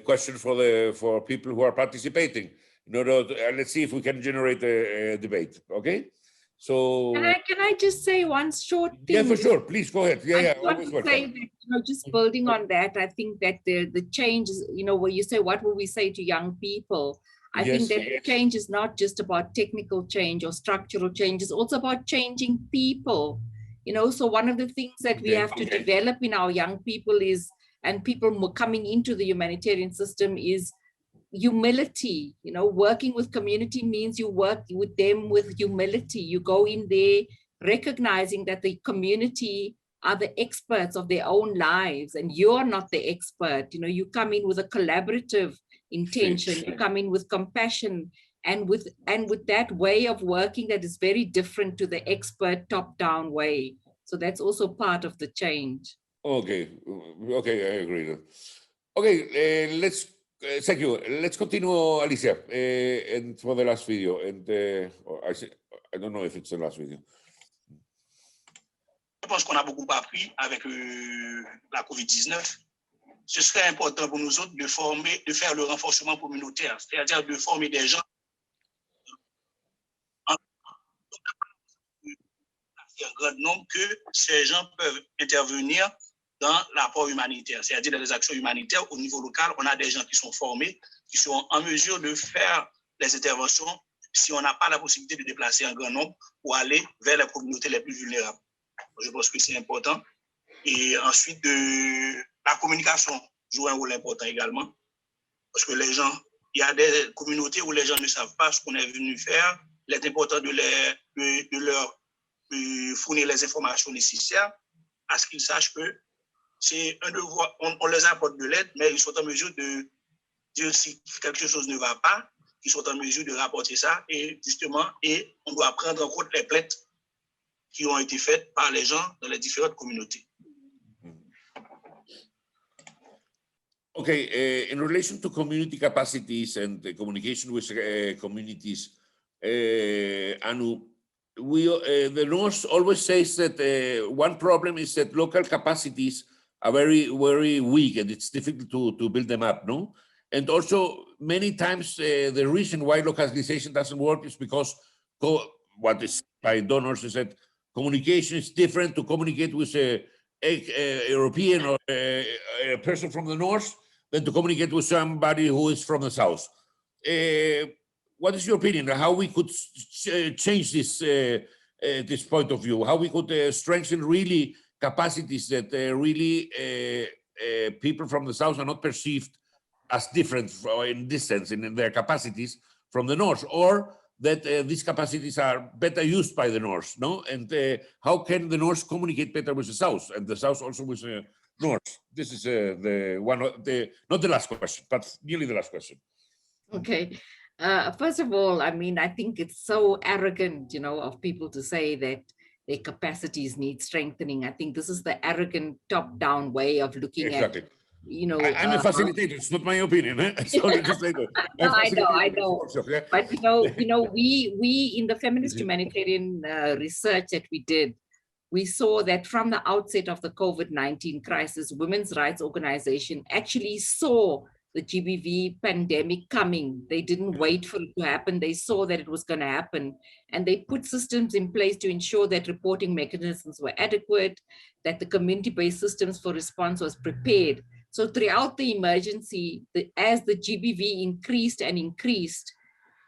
[SPEAKER 1] question for people who are participating. Let's see if we can generate a debate. Okay. So
[SPEAKER 2] can I just say one short thing?
[SPEAKER 1] Yeah, for sure. Please go ahead.
[SPEAKER 2] I want to say that, you know, just building on that, I think that the change is, you know, where you say, what will we say to young people? I think that change is not just about technical change or structural change, it's also about changing people. You know, so one of the things that we have to develop in our young people is, and people coming into the humanitarian system, is humility. You know, working with community means you work with them with humility. You go in there recognizing that the community are the experts of their own lives and you're not the expert. You know, you come in with a collaborative intention, you come in with compassion and with that way of working that is very different to the expert top-down way. So that's also part of the change. Okay,
[SPEAKER 1] I agree. Okay, let's thank you. Let's continue, Alicia, and for the last video. And I don't know if it's the last video.
[SPEAKER 10] Je pense qu'on a beaucoup appris avec la COVID-19. Ce serait important pour nous autres de former, de faire le renforcement communautaire, c'est-à-dire de former des gens en un grand nombre que ces gens peuvent intervenir dans l'apport humanitaire, c'est-à-dire dans les actions humanitaires au niveau local. On a des gens qui sont formés, qui sont en mesure de faire les interventions si on n'a pas la possibilité de déplacer un grand nombre pour aller vers les communautés les plus vulnérables. Je pense que c'est important. Et ensuite, la communication joue un rôle important également. Parce que les gens, il y a des communautés où les gens ne savent pas ce qu'on est venu faire. Il est important de leur fournir les informations nécessaires à ce qu'ils sachent que c'est un devoir, on les apporte de l'aide, mais ils sont en mesure de dire si quelque chose ne va pas, ils sont en mesure de rapporter ça, et justement, et on doit prendre en compte les plaintes qui ont été faites par les gens dans les différentes communautés.
[SPEAKER 1] Okay, in relation to community capacities and the communication with communities, Anu, the North always says that one problem is that local capacities are very, very weak, and it's difficult to build them up, no? And also, many times, the reason why localization doesn't work is because what is by donors is that communication is different to communicate with a European or a person from the North than to communicate with somebody who is from the South. What is your opinion? How we could change this point of view? How we could strengthen really capacities that really people from the South are not perceived as different in this sense, in their capacities from the North, or that these capacities are better used by the North, no? And how can the North communicate better with the South, and the South also with the North? This is the one, not the last question, but nearly the last question.
[SPEAKER 2] Okay. First of all, I mean, I think it's so arrogant, you know, of people to say that their capacities need strengthening. I think this is the arrogant top-down way of looking
[SPEAKER 1] Exactly.
[SPEAKER 2] at, you know.
[SPEAKER 1] I'm a facilitator. It's not my opinion. Sorry to say that.
[SPEAKER 2] I know.
[SPEAKER 1] Yeah.
[SPEAKER 2] But we in the feminist humanitarian research that we did, we saw that from the outset of the COVID-19 crisis, women's rights organization actually saw the GBV pandemic coming. They didn't wait for it to happen. They saw that it was going to happen, and they put systems in place to ensure that reporting mechanisms were adequate, that the community-based systems for response was prepared. So throughout the emergency, as the GBV increased and increased,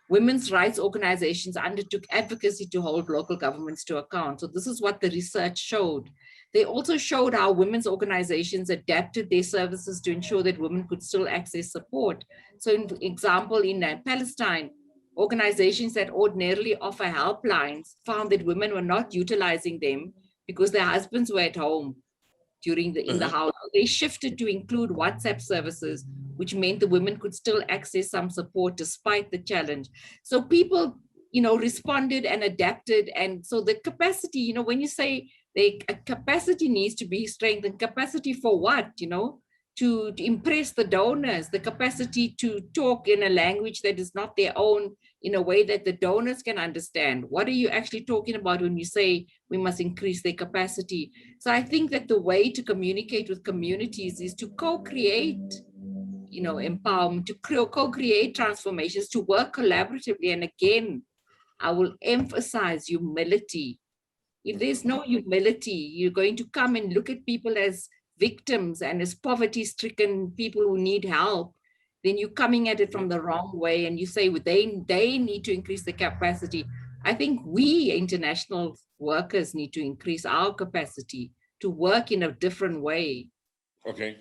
[SPEAKER 2] women's rights organizations undertook advocacy to hold local governments to account. So this is what the research showed. They also showed how women's organizations adapted their services to ensure that women could still access support. So in example, in Palestine, organizations that ordinarily offer helplines found that women were not utilizing them because their husbands were at home during in the house. They shifted to include WhatsApp services, which meant the women could still access some support despite the challenge. So people, you know, responded and adapted. And so the capacity, you know, when you say the capacity needs to be strengthened, capacity for what, you know, to impress the donors, the capacity to talk in a language that is not their own, in a way that the donors can understand. What are you actually talking about when you say we must increase their capacity? So I think that the way to communicate with communities is to co-create, you know, empowerment, to co-create transformations, to work collaboratively. And again, I will emphasize humility. If there's no humility, you're going to come and look at people as victims and as poverty-stricken people who need help, then you're coming at it from the wrong way, and you say they need to increase the capacity. I think we international workers need to increase our capacity to work in a different way.
[SPEAKER 1] Okay.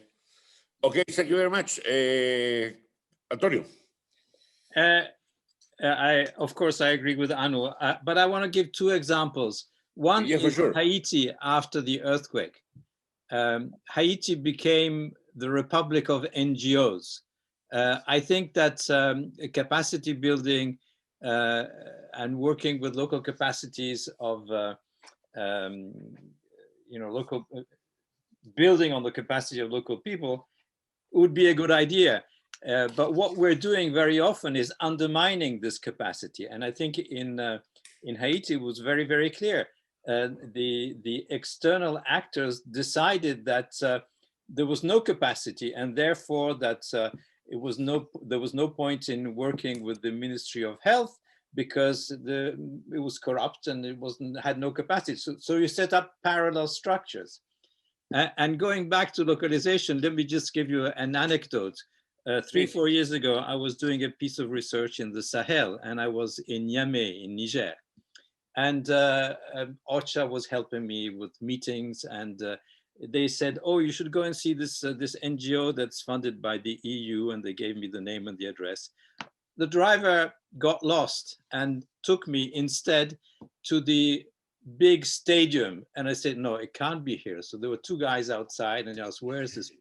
[SPEAKER 1] Okay, thank you very much. Antonio.
[SPEAKER 3] Of course, I agree with Anu, but I want to give two examples. One is Haiti after the earthquake. Haiti became the republic of NGOs. I think that capacity building and working with local capacities of, you know, local building on the capacity of local people would be a good idea. But what we're doing very often is undermining this capacity. And I think in Haiti it was very, very clear. The external actors decided that there was no capacity, and therefore that there was no point in working with the Ministry of Health because it was corrupt and it had no capacity. So you set up parallel structures. And going back to localization, let me just give you an anecdote. 3-4 years ago, I was doing a piece of research in the Sahel, and I was in Niamey in Niger. And OCHA was helping me with meetings, and they said, oh, you should go and see this NGO that's funded by the EU, and they gave me the name and the address. The driver got lost and took me instead to the big stadium. And I said, no, it can't be here. So there were two guys outside and I asked, where is this?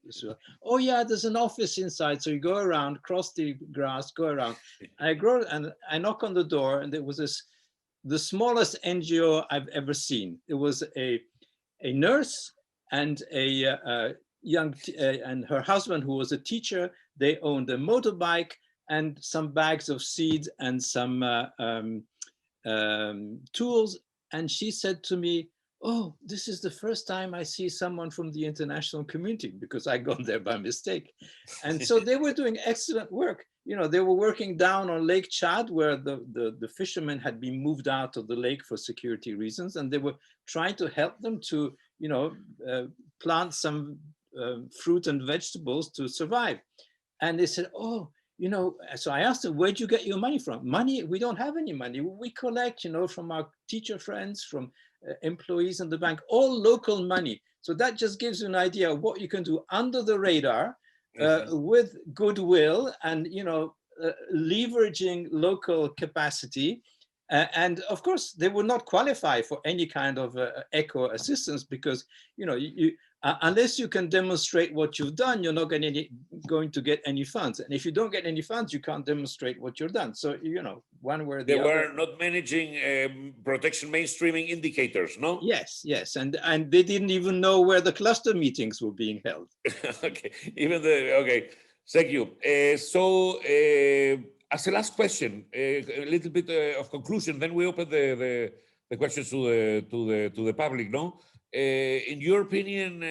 [SPEAKER 3] Oh yeah, there's an office inside. So you go around, cross the grass, go around. And I knock on the door and there was the smallest NGO I've ever seen. It was a nurse and a young, and her husband who was a teacher. They owned a motorbike and some bags of seeds and some tools. And she said to me, oh, this is the first time I see someone from the international community, because I got there by mistake. And so they were doing excellent work. You know, they were working down on Lake Chad, where the fishermen had been moved out of the lake for security reasons. And they were trying to help them to, you know, plant some fruit and vegetables to survive. And they said, oh, you know, so I asked them, where'd you get your money from? Money, we don't have any money. We collect, you know, from our teacher friends, from employees in the bank, all local money. So that just gives you an idea of what you can do under the radar with goodwill and, you know, leveraging local capacity. And of course, they would not qualify for any kind of eco assistance because, you know, unless you can demonstrate what you've done, you're not going to get any funds. And if you don't get any funds, you can't demonstrate what you've done. So, you know, one way or the other.
[SPEAKER 1] They were not managing protection mainstreaming indicators, no?
[SPEAKER 3] Yes, yes. And they didn't even know where the cluster meetings were being held.
[SPEAKER 1] Okay, okay, thank you. As a last question, a little bit of conclusion, then we open the questions to the public, no? In your opinion,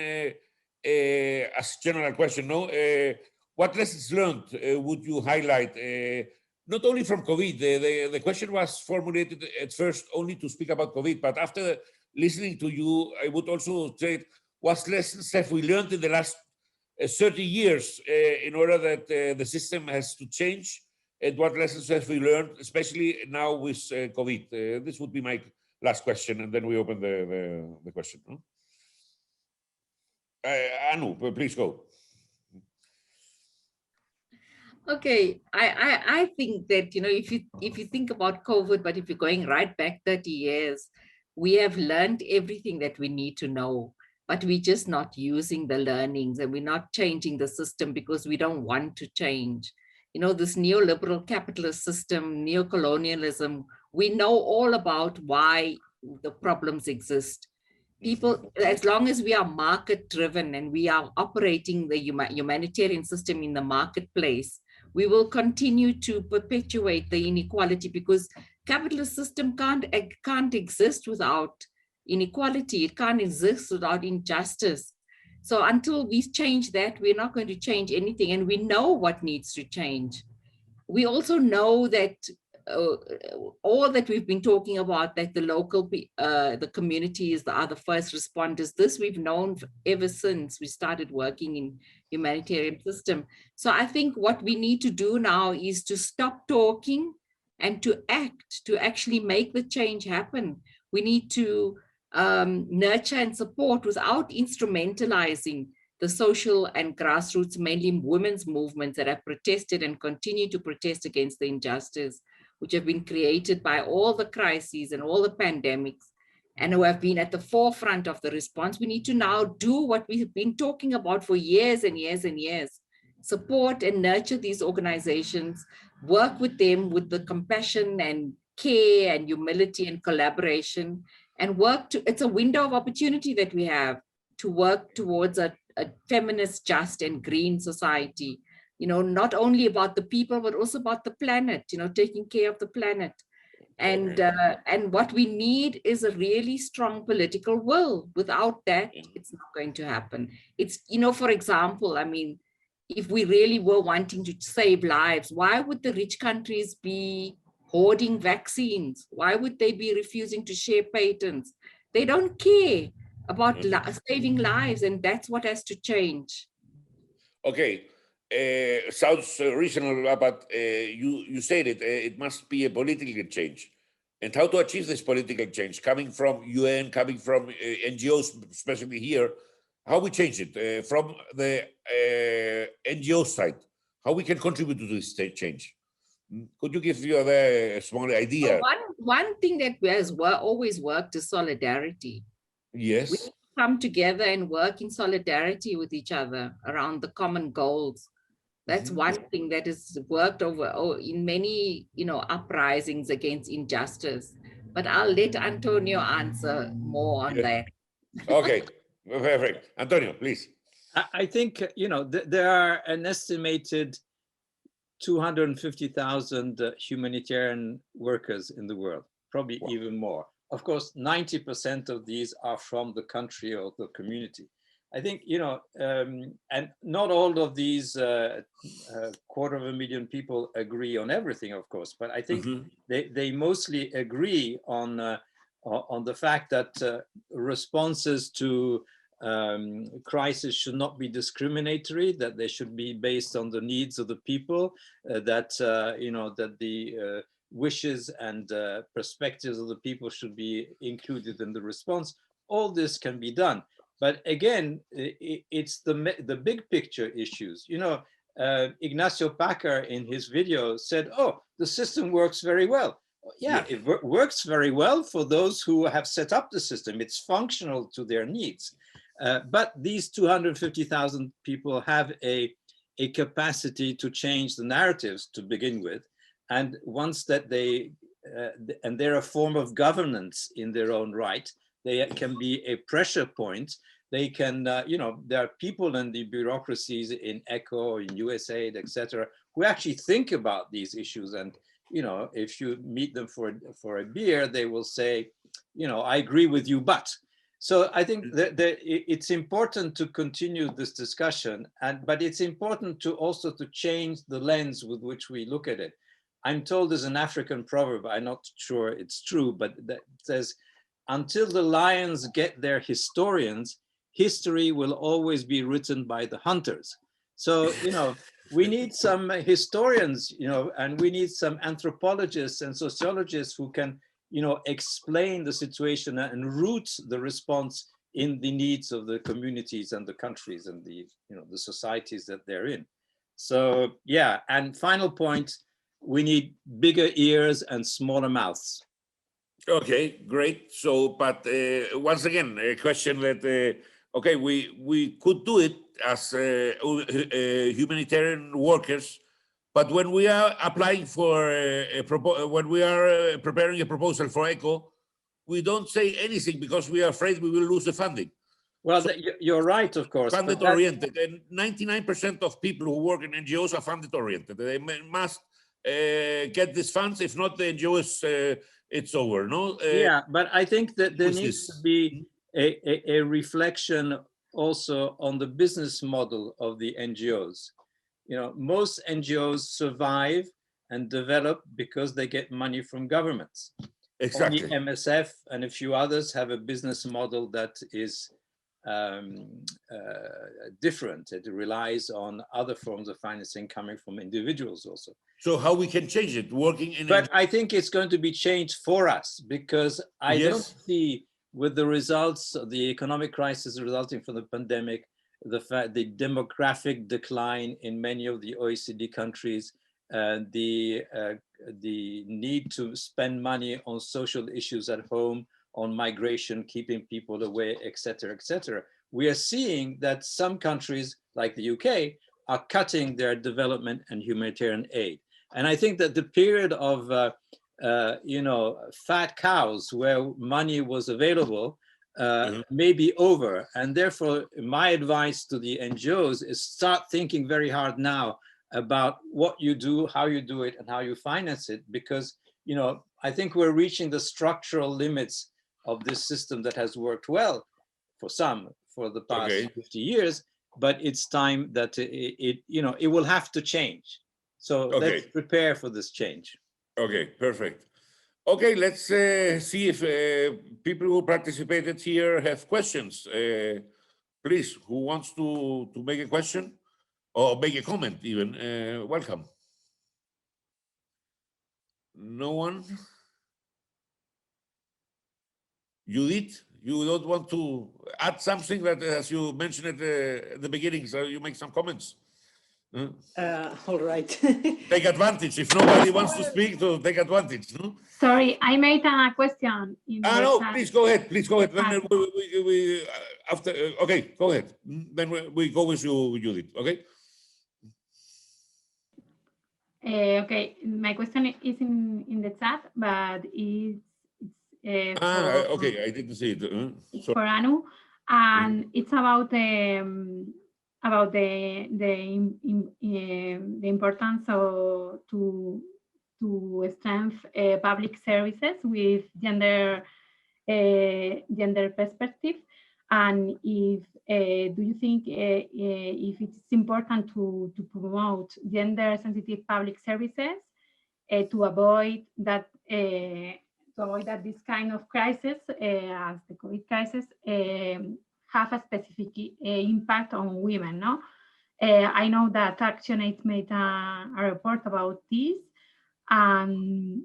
[SPEAKER 1] as general question, no, what lessons learned would you highlight, not only from COVID? The question was formulated at first only to speak about COVID, but after listening to you, I would also say, what lessons have we learned in the last 30 years in order that the system has to change? And what lessons have we learned, especially now with COVID? This would be my last question, and then we open the question. No? Anu, please go.
[SPEAKER 2] Okay, I think that, you know, if you think about COVID, but if you're going right back 30 years, we have learned everything that we need to know, but we're just not using the learnings, and we're not changing the system because we don't want to change. You know, this neoliberal capitalist system, neocolonialism, we know all about why the problems exist. People, as long as we are market driven and we are operating the humanitarian system in the marketplace, we will continue to perpetuate the inequality, because capitalist system can't exist without inequality. It can't exist without injustice. So until we change that, we're not going to change anything. And we know what needs to change. We also know that all that we've been talking about, that the local, the communities are the first responders, this we've known ever since we started working in humanitarian system. So I think what we need to do now is to stop talking and to act, to actually make the change happen. We need to nurture and support without instrumentalizing the social and grassroots, mainly women's movements that have protested and continue to protest against the injustice which have been created by all the crises and all the pandemics, and who have been at the forefront of the response. We need to now do what we've been talking about for years and years and years. Support and nurture these organizations, work with them with the compassion and care and humility and collaboration, and work to, it's a window of opportunity that we have to work towards a feminist, just and green society. You know, not only about the people, but also about the planet, you know, taking care of the planet. And what we need is a really strong political will. Without that, it's not going to happen. It's, you know, for example, I mean, if we really were wanting to save lives, why would the rich countries be hoarding vaccines? Why would they be refusing to share patents? They don't care about saving lives, and that's what has to change.
[SPEAKER 1] Okay. Sounds reasonable, but you said it, it must be a political change. And how to achieve this political change, coming from UN, coming from NGOs, especially here, how we change it from the NGO side, how we can contribute to this change? Could you give a small idea?
[SPEAKER 2] So one thing that has always worked is solidarity.
[SPEAKER 1] Yes.
[SPEAKER 2] We come together and work in solidarity with each other around the common goals. That's one thing that has worked in many, uprisings against injustice. But I'll let Antonio answer more on that.
[SPEAKER 1] Okay, perfect. Antonio, please.
[SPEAKER 3] I think, there are an estimated 250,000 humanitarian workers in the world, probably even more. Of course, 90% of these are from the country or the community. I think, and not all of these 250,000 people agree on everything, of course, but I think they mostly agree on the fact that responses to crisis should not be discriminatory, that they should be based on the needs of the people, that the wishes and perspectives of the people should be included in the response. All this can be done. But again, it's the big picture issues. Ignacio Packer in his video said, oh, the system works very well. Yeah, it works very well for those who have set up the system. It's functional to their needs. But these 250,000 people have a capacity to change the narratives to begin with. And once that and they're a form of governance in their own right, they can be a pressure point. They can, there are people in the bureaucracies in ECHO, in USAID, etc., who actually think about these issues. And, if you meet them for a beer, they will say, I agree with you, but. So I think that it's important to continue this discussion, but it's important to also to change the lens with which we look at it. I'm told there's an African proverb, I'm not sure it's true, but that says, until the lions get their historians, history will always be written by the hunters. So, we need some historians, and we need some anthropologists and sociologists who can, explain the situation and root the response in the needs of the communities and the countries and the societies that they're in. So, yeah, and final point, we need bigger ears and smaller mouths.
[SPEAKER 1] Okay, great. So, but once again, a question that, okay, we could do it as humanitarian workers, but when we are applying for when we are preparing a proposal for ECHO, we don't say anything because we are afraid we will lose the funding.
[SPEAKER 3] Well, so you're right, of course.
[SPEAKER 1] Funded oriented, and 99% of people who work in NGOs are funded oriented. They must get these funds. If not, the NGO is it's over. No.
[SPEAKER 3] Yeah, but I think that there needs to be a reflection also on the business model of the NGOs. Most NGOs survive and develop because they get money from governments.
[SPEAKER 1] Exactly.
[SPEAKER 3] Only MSF and a few others have a business model that is different. It relies on other forms of financing coming from individuals also.
[SPEAKER 1] So how we can change it? Working in.
[SPEAKER 3] But I think it's going to be changed for us, because I don't see, with the results of the economic crisis resulting from the pandemic, the demographic decline in many of the OECD countries, the need to spend money on social issues at home, on migration, keeping people away, etc., etc. We are seeing that some countries, like the UK, are cutting their development and humanitarian aid. And I think that the period of, fat cows where money was available may be over. And therefore, my advice to the NGOs is start thinking very hard now about what you do, how you do it, and how you finance it. Because, I think we're reaching the structural limits of this system that has worked well for some for the past 50 years, but it's time that it will have to change. So let's prepare for this change.
[SPEAKER 1] Okay, perfect. Okay, let's see if people who participated here have questions. Please, who wants to make a question or make a comment even, welcome. No one? Judith, you don't want to add something that, as you mentioned at the beginning, so you make some comments?
[SPEAKER 8] All right.
[SPEAKER 1] Take advantage. If nobody wants to speak, to take advantage. No?
[SPEAKER 11] Sorry, I made a question. In the
[SPEAKER 1] No,
[SPEAKER 11] chat.
[SPEAKER 1] please go ahead. Please go ahead. Then we after. Okay, go ahead. Then we go with you, Judith. Okay.
[SPEAKER 11] Okay, my question is in the chat, but it's for,
[SPEAKER 1] okay, I didn't see it.
[SPEAKER 11] it's for Anu, and it's about the importance of to strengthen public services with gender perspective, and if do you think if it's important to promote gender sensitive public services to avoid that this kind of crisis as the COVID crisis have a specific impact on women, no? I know that ActionAid made a report about this, and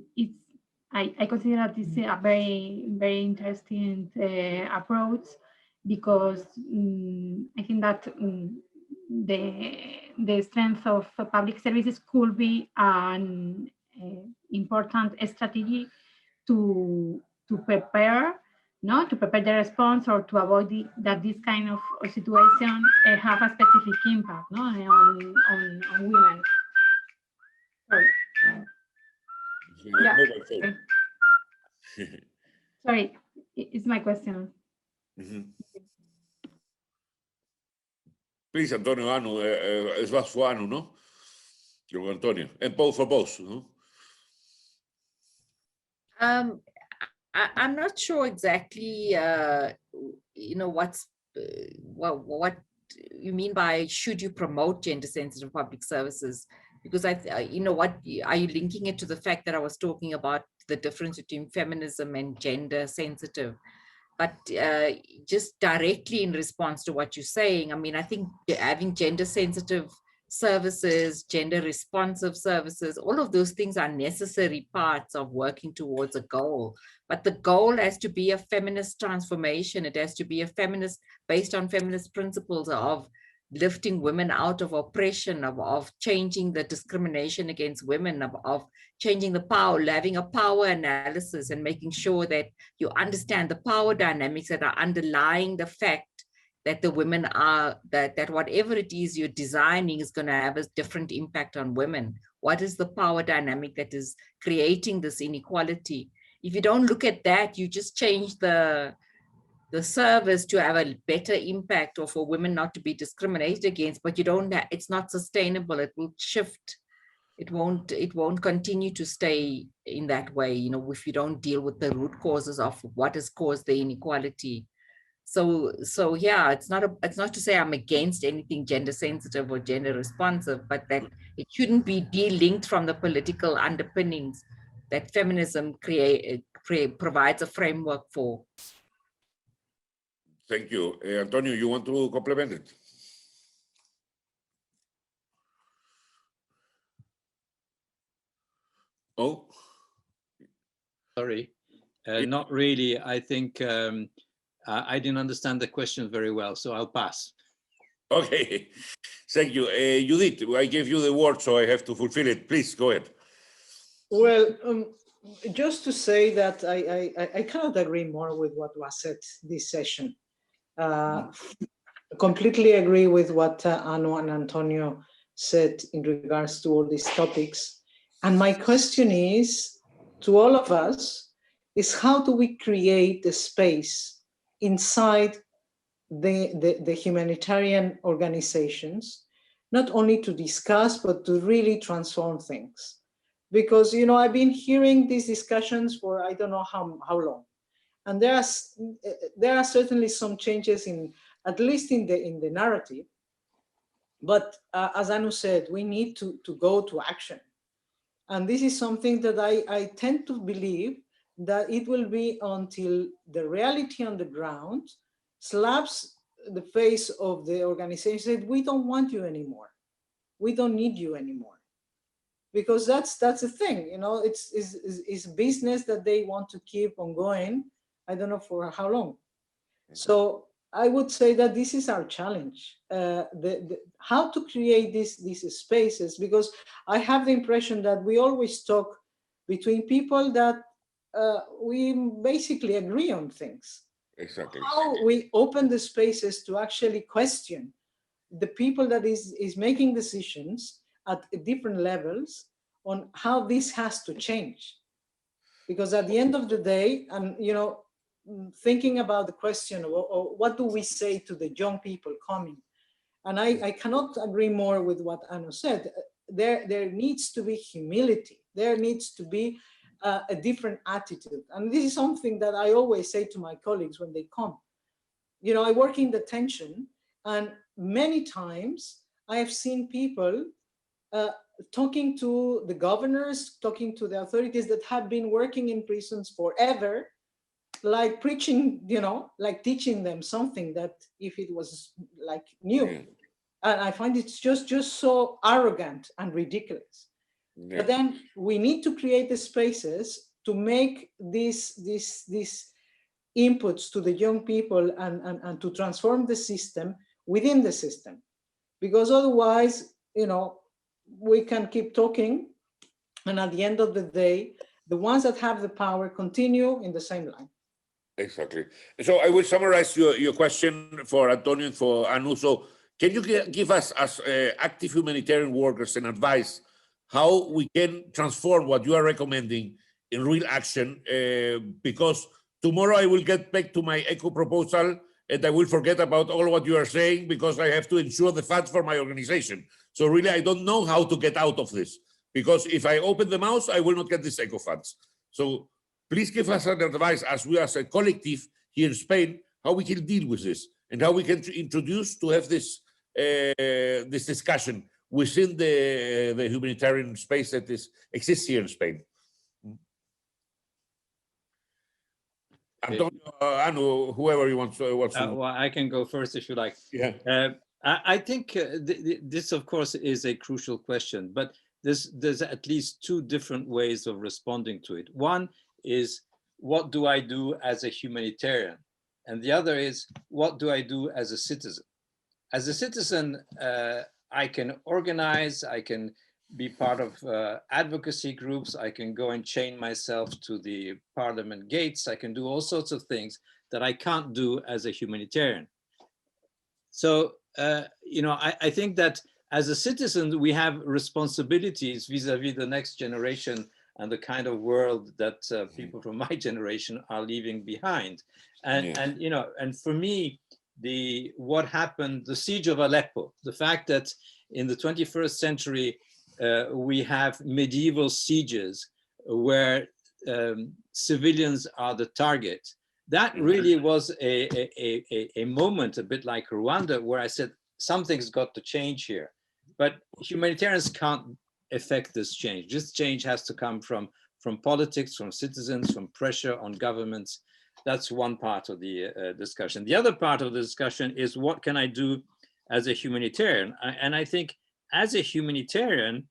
[SPEAKER 11] I consider that this is a very, very interesting approach, because I think that the strength of public services could be an important strategy to prepare, to prepare the response, or to avoid that this kind of situation have a specific impact, on women. Sorry. Yeah. Sorry, it's my question.
[SPEAKER 1] Please, Antonio, Anu, es más for Anu, no? Yo, Antonio, and both for both, no?
[SPEAKER 2] I'm not sure exactly, what you mean by should you promote gender sensitive public services, because are you linking it to the fact that I was talking about the difference between feminism and gender sensitive? But just directly in response to what you're saying, I mean, I think having gender sensitive services, gender responsive services, all of those things are necessary parts of working towards a goal. But the goal has to be a feminist transformation. It has to be a feminist, based on feminist principles of lifting women out of oppression, of changing the discrimination against women, of changing the power, having a power analysis and making sure that you understand the power dynamics that are underlying the fact that the women are, that whatever it is you're designing is going to have a different impact on women. What is the power dynamic that is creating this inequality? If you don't look at that, you just change the service to have a better impact, or for women not to be discriminated against, but you don't, it's not sustainable. It will shift. It won't continue to stay in that way, if you don't deal with the root causes of what has caused the inequality. So yeah, it's not to say I'm against anything gender sensitive or gender responsive, but that it shouldn't be de-linked from the political underpinnings that feminism provides a framework for.
[SPEAKER 1] Thank you. Antonio, you want to complement it? Oh?
[SPEAKER 3] Sorry, not really. I think I didn't understand the question very well, so I'll pass.
[SPEAKER 1] Okay, thank you. Judith, I gave you the word, so I have to fulfill it. Please, go ahead.
[SPEAKER 8] Well, just to say that I cannot agree more with what was said this session. Completely agree with what Anu and Antonio said in regards to all these topics. And my question is, to all of us, is how do we create the space inside the humanitarian organizations, not only to discuss, but to really transform things? Because, I've been hearing these discussions for I don't know how long. And there are certainly some changes at least in the narrative. But as Anu said, we need to go to action. And this is something that I tend to believe that it will be until the reality on the ground slaps the face of the organization that we don't want you anymore. We don't need you anymore. Because that's the thing, it's business that they want to keep on going. I don't know for how long. So I would say that this is our challenge, how to create these spaces, because I have the impression that we always talk between people that we basically agree on things.
[SPEAKER 1] Exactly.
[SPEAKER 8] How we open the spaces to actually question the people that is making decisions at different levels on how this has to change. Because at the end of the day, and you know, thinking about the question of what do we say to the young people coming, and I cannot agree more with what Anu said. There needs to be humility. There needs to be a different attitude. And this is something that I always say to my colleagues when they come. You know, I work in detention, and many times I have seen people talking to the governors, talking to the authorities that have been working in prisons forever, like preaching, you know, like teaching them something that if it was like new.
[SPEAKER 1] Yeah.
[SPEAKER 8] And I find it's just so arrogant and ridiculous.
[SPEAKER 1] Yeah.
[SPEAKER 8] But then we need to create the spaces to make these inputs to the young people and to transform the system within the system. Because otherwise, you know, we can keep talking, and at the end of the day, the ones that have the power continue in the same line.
[SPEAKER 1] Exactly. So I will summarize your question for Antonio and for Anu. So can you give us, as active humanitarian workers, an advice how we can transform what you are recommending in real action? Because tomorrow I will get back to my ECHO proposal and I will forget about all what you are saying because I have to ensure the funds for my organization. So really, I don't know how to get out of this, because if I open the mouse, I will not get these ECHO funds. So please give us an advice as we as a collective here in Spain, how we can deal with this and how we can introduce to have this this discussion within the humanitarian space that exists here in Spain. Antonio, Anu, whoever you want to.
[SPEAKER 3] Well, I can go first if you like.
[SPEAKER 1] Yeah.
[SPEAKER 3] I think this, of course, is a crucial question, but there's at least two different ways of responding to it. One is, what do I do as a humanitarian? And the other is, what do I do as a citizen? As a citizen, I can organize, I can be part of advocacy groups, I can go and chain myself to the parliament gates, I can do all sorts of things that I can't do as a humanitarian. So, you know, I think that as a citizen, we have responsibilities vis-a-vis the next generation and the kind of world that people from my generation are leaving behind. And you know, and for me, what happened, the siege of Aleppo, the fact that in the 21st century, we have medieval sieges where civilians are the target. That really was a moment, a bit like Rwanda, where I said, something's got to change here. But humanitarians can't affect this change. This change has to come from politics, from citizens, from pressure on governments. That's one part of the discussion. The other part of the discussion is, what can I do as a humanitarian? And I think as a humanitarian,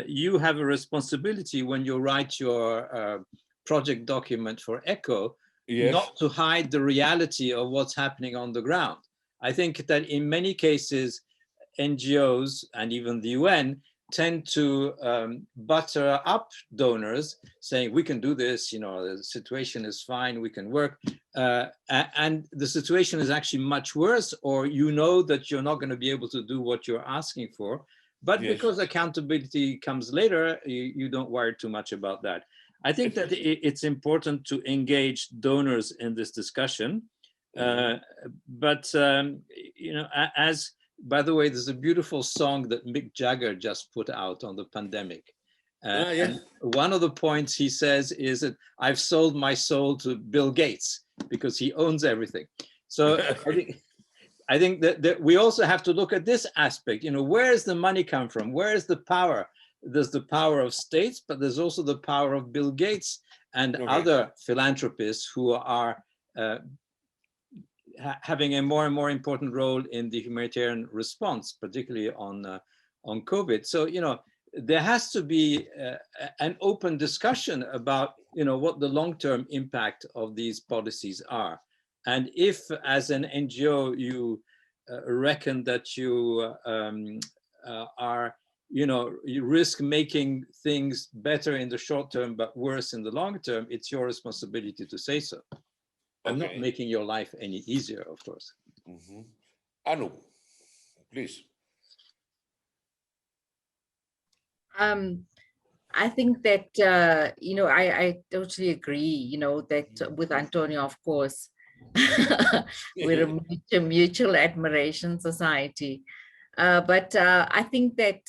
[SPEAKER 3] you have a responsibility when you write your project document for ECHO, not to hide the reality of what's happening on the ground. I think that in many cases, NGOs and even the UN tend to butter up donors, saying we can do this, you know, the situation is fine, we can work. And the situation is actually much worse, or you know that you're not going to be able to do what you're asking for. But because accountability comes later, you don't worry too much about that. I think that it's important to engage donors in this discussion. But, you know, as, by the way, there's a beautiful song that Mick Jagger just put out on the pandemic. And one of the points he says is that I've sold my soul to Bill Gates because he owns everything. So I think that we also have to look at this aspect. You know, where does the money come from? Where is the power? There's the power of states, but there's also the power of Bill Gates and other philanthropists who are having a more and more important role in the humanitarian response, particularly on COVID. So, you know, there has to be an open discussion about, you know, what the long-term impact of these policies are. And if, as an NGO, you reckon that you are, you risk making things better in the short term, but worse in the long term, it's your responsibility to say so. I'm not making your life any easier, of course.
[SPEAKER 1] Mm-hmm. Anu, please.
[SPEAKER 2] I think that, I totally agree, that with Antonio, of course, we're a mutual admiration society. But I think that,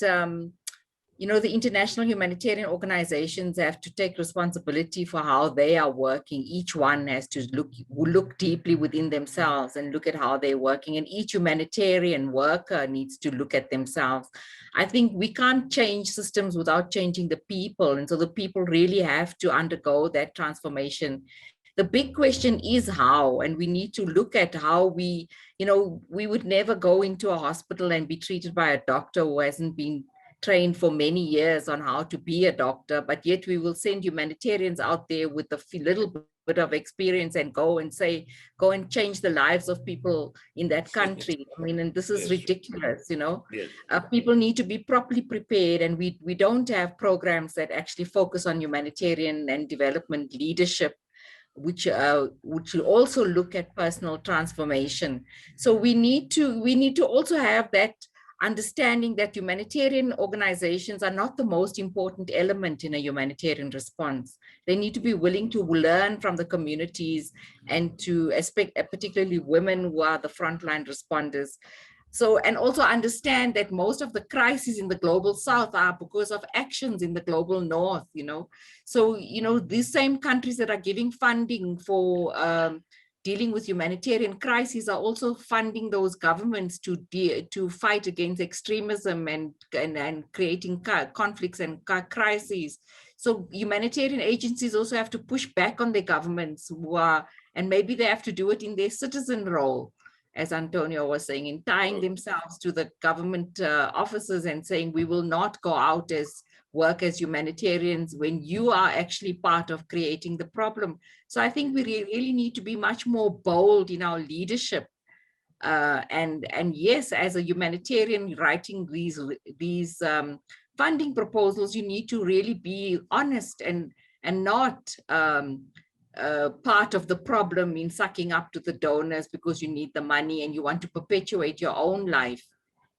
[SPEAKER 2] the international humanitarian organizations have to take responsibility for how they are working. Each one has to look deeply within themselves and look at how they're working. And each humanitarian worker needs to look at themselves. I think we can't change systems without changing the people. And so the people really have to undergo that transformation. The big question is how, and we need to look at how we would never go into a hospital and be treated by a doctor who hasn't been trained for many years on how to be a doctor, but yet we will send humanitarians out there with a little bit of experience and go and change the lives of people in that country. I mean, and this is ridiculous,
[SPEAKER 1] Yes.
[SPEAKER 2] People need to be properly prepared, and we don't have programs that actually focus on humanitarian and development leadership, which also look at personal transformation. So we need to also have that understanding that humanitarian organizations are not the most important element in a humanitarian response. They need to be willing to learn from the communities and to expect, particularly women who are the frontline responders. So, and also understand that most of the crises in the global south are because of actions in the global north, So, these same countries that are giving funding for dealing with humanitarian crises are also funding those governments to fight against extremism and creating conflicts and crises. So humanitarian agencies also have to push back on their governments and maybe they have to do it in their citizen role, as Antonio was saying, in tying themselves to the government offices and saying, we will not go out work as humanitarians when you are actually part of creating the problem. So I think we really need to be much more bold in our leadership. And yes, as a humanitarian writing these funding proposals, you need to really be honest and not part of the problem in sucking up to the donors because you need the money and you want to perpetuate your own life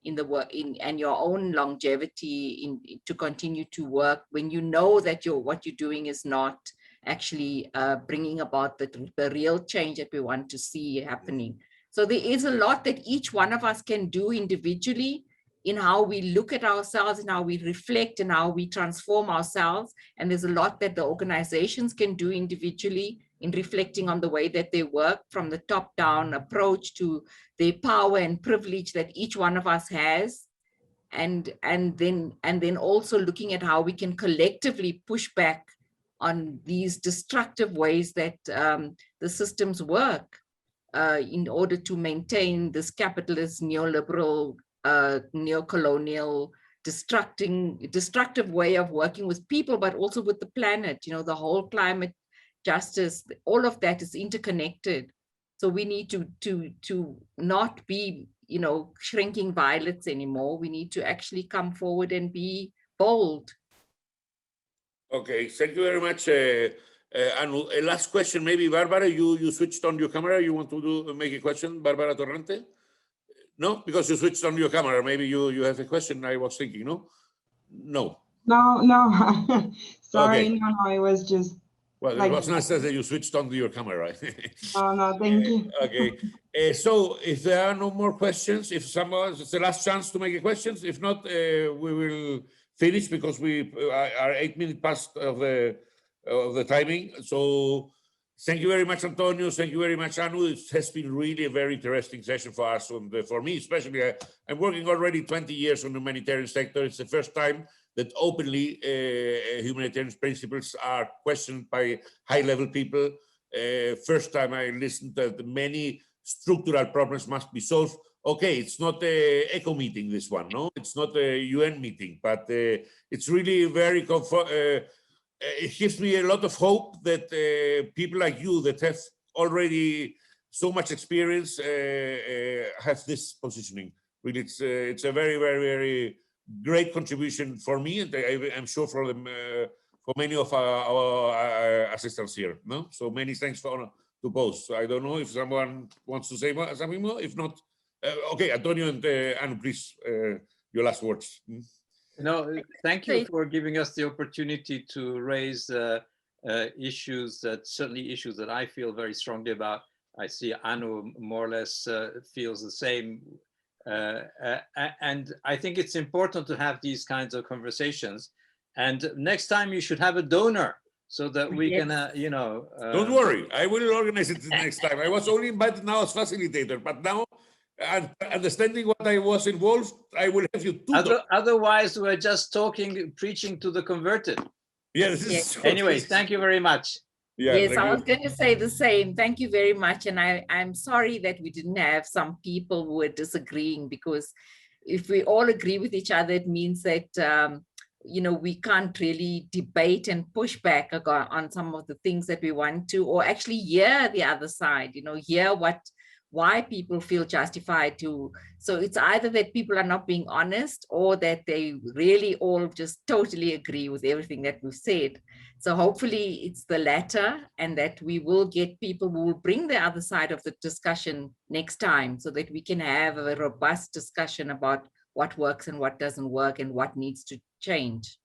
[SPEAKER 2] in the work and your own longevity to continue to work when you know that what you're doing is not actually bringing about the real change that we want to see happening. So there is a lot that each one of us can do individually in how we look at ourselves and how we reflect and how we transform ourselves. And there's a lot that the organizations can do individually in reflecting on the way that they work, from the top-down approach to the power and privilege that each one of us has. And then also looking at how we can collectively push back on these destructive ways that the systems work in order to maintain this capitalist, neoliberal, neo-colonial, destructive way of working with people, but also with the planet. The whole climate justice, all of that is interconnected. So we need to not be, shrinking violets anymore. We need to actually come forward and be bold.
[SPEAKER 1] Okay, thank you very much. And a last question, maybe Barbara, you switched on your camera. You want to make a question, Barbara Torrente? No, because you switched on your camera. Maybe you have a question. I was thinking, no? No.
[SPEAKER 12] No. Sorry,
[SPEAKER 1] okay.
[SPEAKER 12] No, it was just.
[SPEAKER 1] Well, it was nice that you switched on your camera, right?
[SPEAKER 12] No, thank you.
[SPEAKER 1] Okay. So if there are no more questions, if someone, it's the last chance to make a question. If not, we will finish because we are 8 minutes past of the timing. So thank you very much, Antonio. Thank you very much, Anu. It has been really a very interesting session for us, and for me especially. I'm working already 20 years on the humanitarian sector. It's the first time that openly humanitarian principles are questioned by high-level people. First time I listened that many structural problems must be solved. Okay, it's not an ECHO meeting, this one, no? It's not a UN meeting, but it's really very it gives me a lot of hope that people like you that have already so much experience has this positioning. Really, it's a very, very, very great contribution for me, and I'm sure for them, for many of our assistants here. No, so many thanks to both. So I don't know if someone wants to say something more. If not, okay, Antonio and Anu, please, your last words.
[SPEAKER 3] No, thank you for giving us the opportunity to raise issues that I feel very strongly about. I see Anu more or less feels the same. And I think it's important to have these kinds of conversations. And next time you should have a donor so that we can, you know.
[SPEAKER 1] Don't worry, I will organize it the next time. I was only invited now as facilitator, but now, understanding what I was involved, I will have you two.
[SPEAKER 3] Otherwise, we're just talking, preaching to the converted.
[SPEAKER 1] Yeah, this is so
[SPEAKER 3] anyways, thank you very much.
[SPEAKER 1] Yeah,
[SPEAKER 2] yes, I was going to say the same. Thank you very much. And I'm sorry that we didn't have some people who were disagreeing, because if we all agree with each other, it means that, you know, we can't really debate and push back on some of the things that we want to, or actually hear the other side, you know, hear why people feel justified to. So it's either that people are not being honest, or that they really all just totally agree with everything that we've said. So hopefully it's the latter, and that we will get people who will bring the other side of the discussion next time, so that we can have a robust discussion about what works and what doesn't work and what needs to change.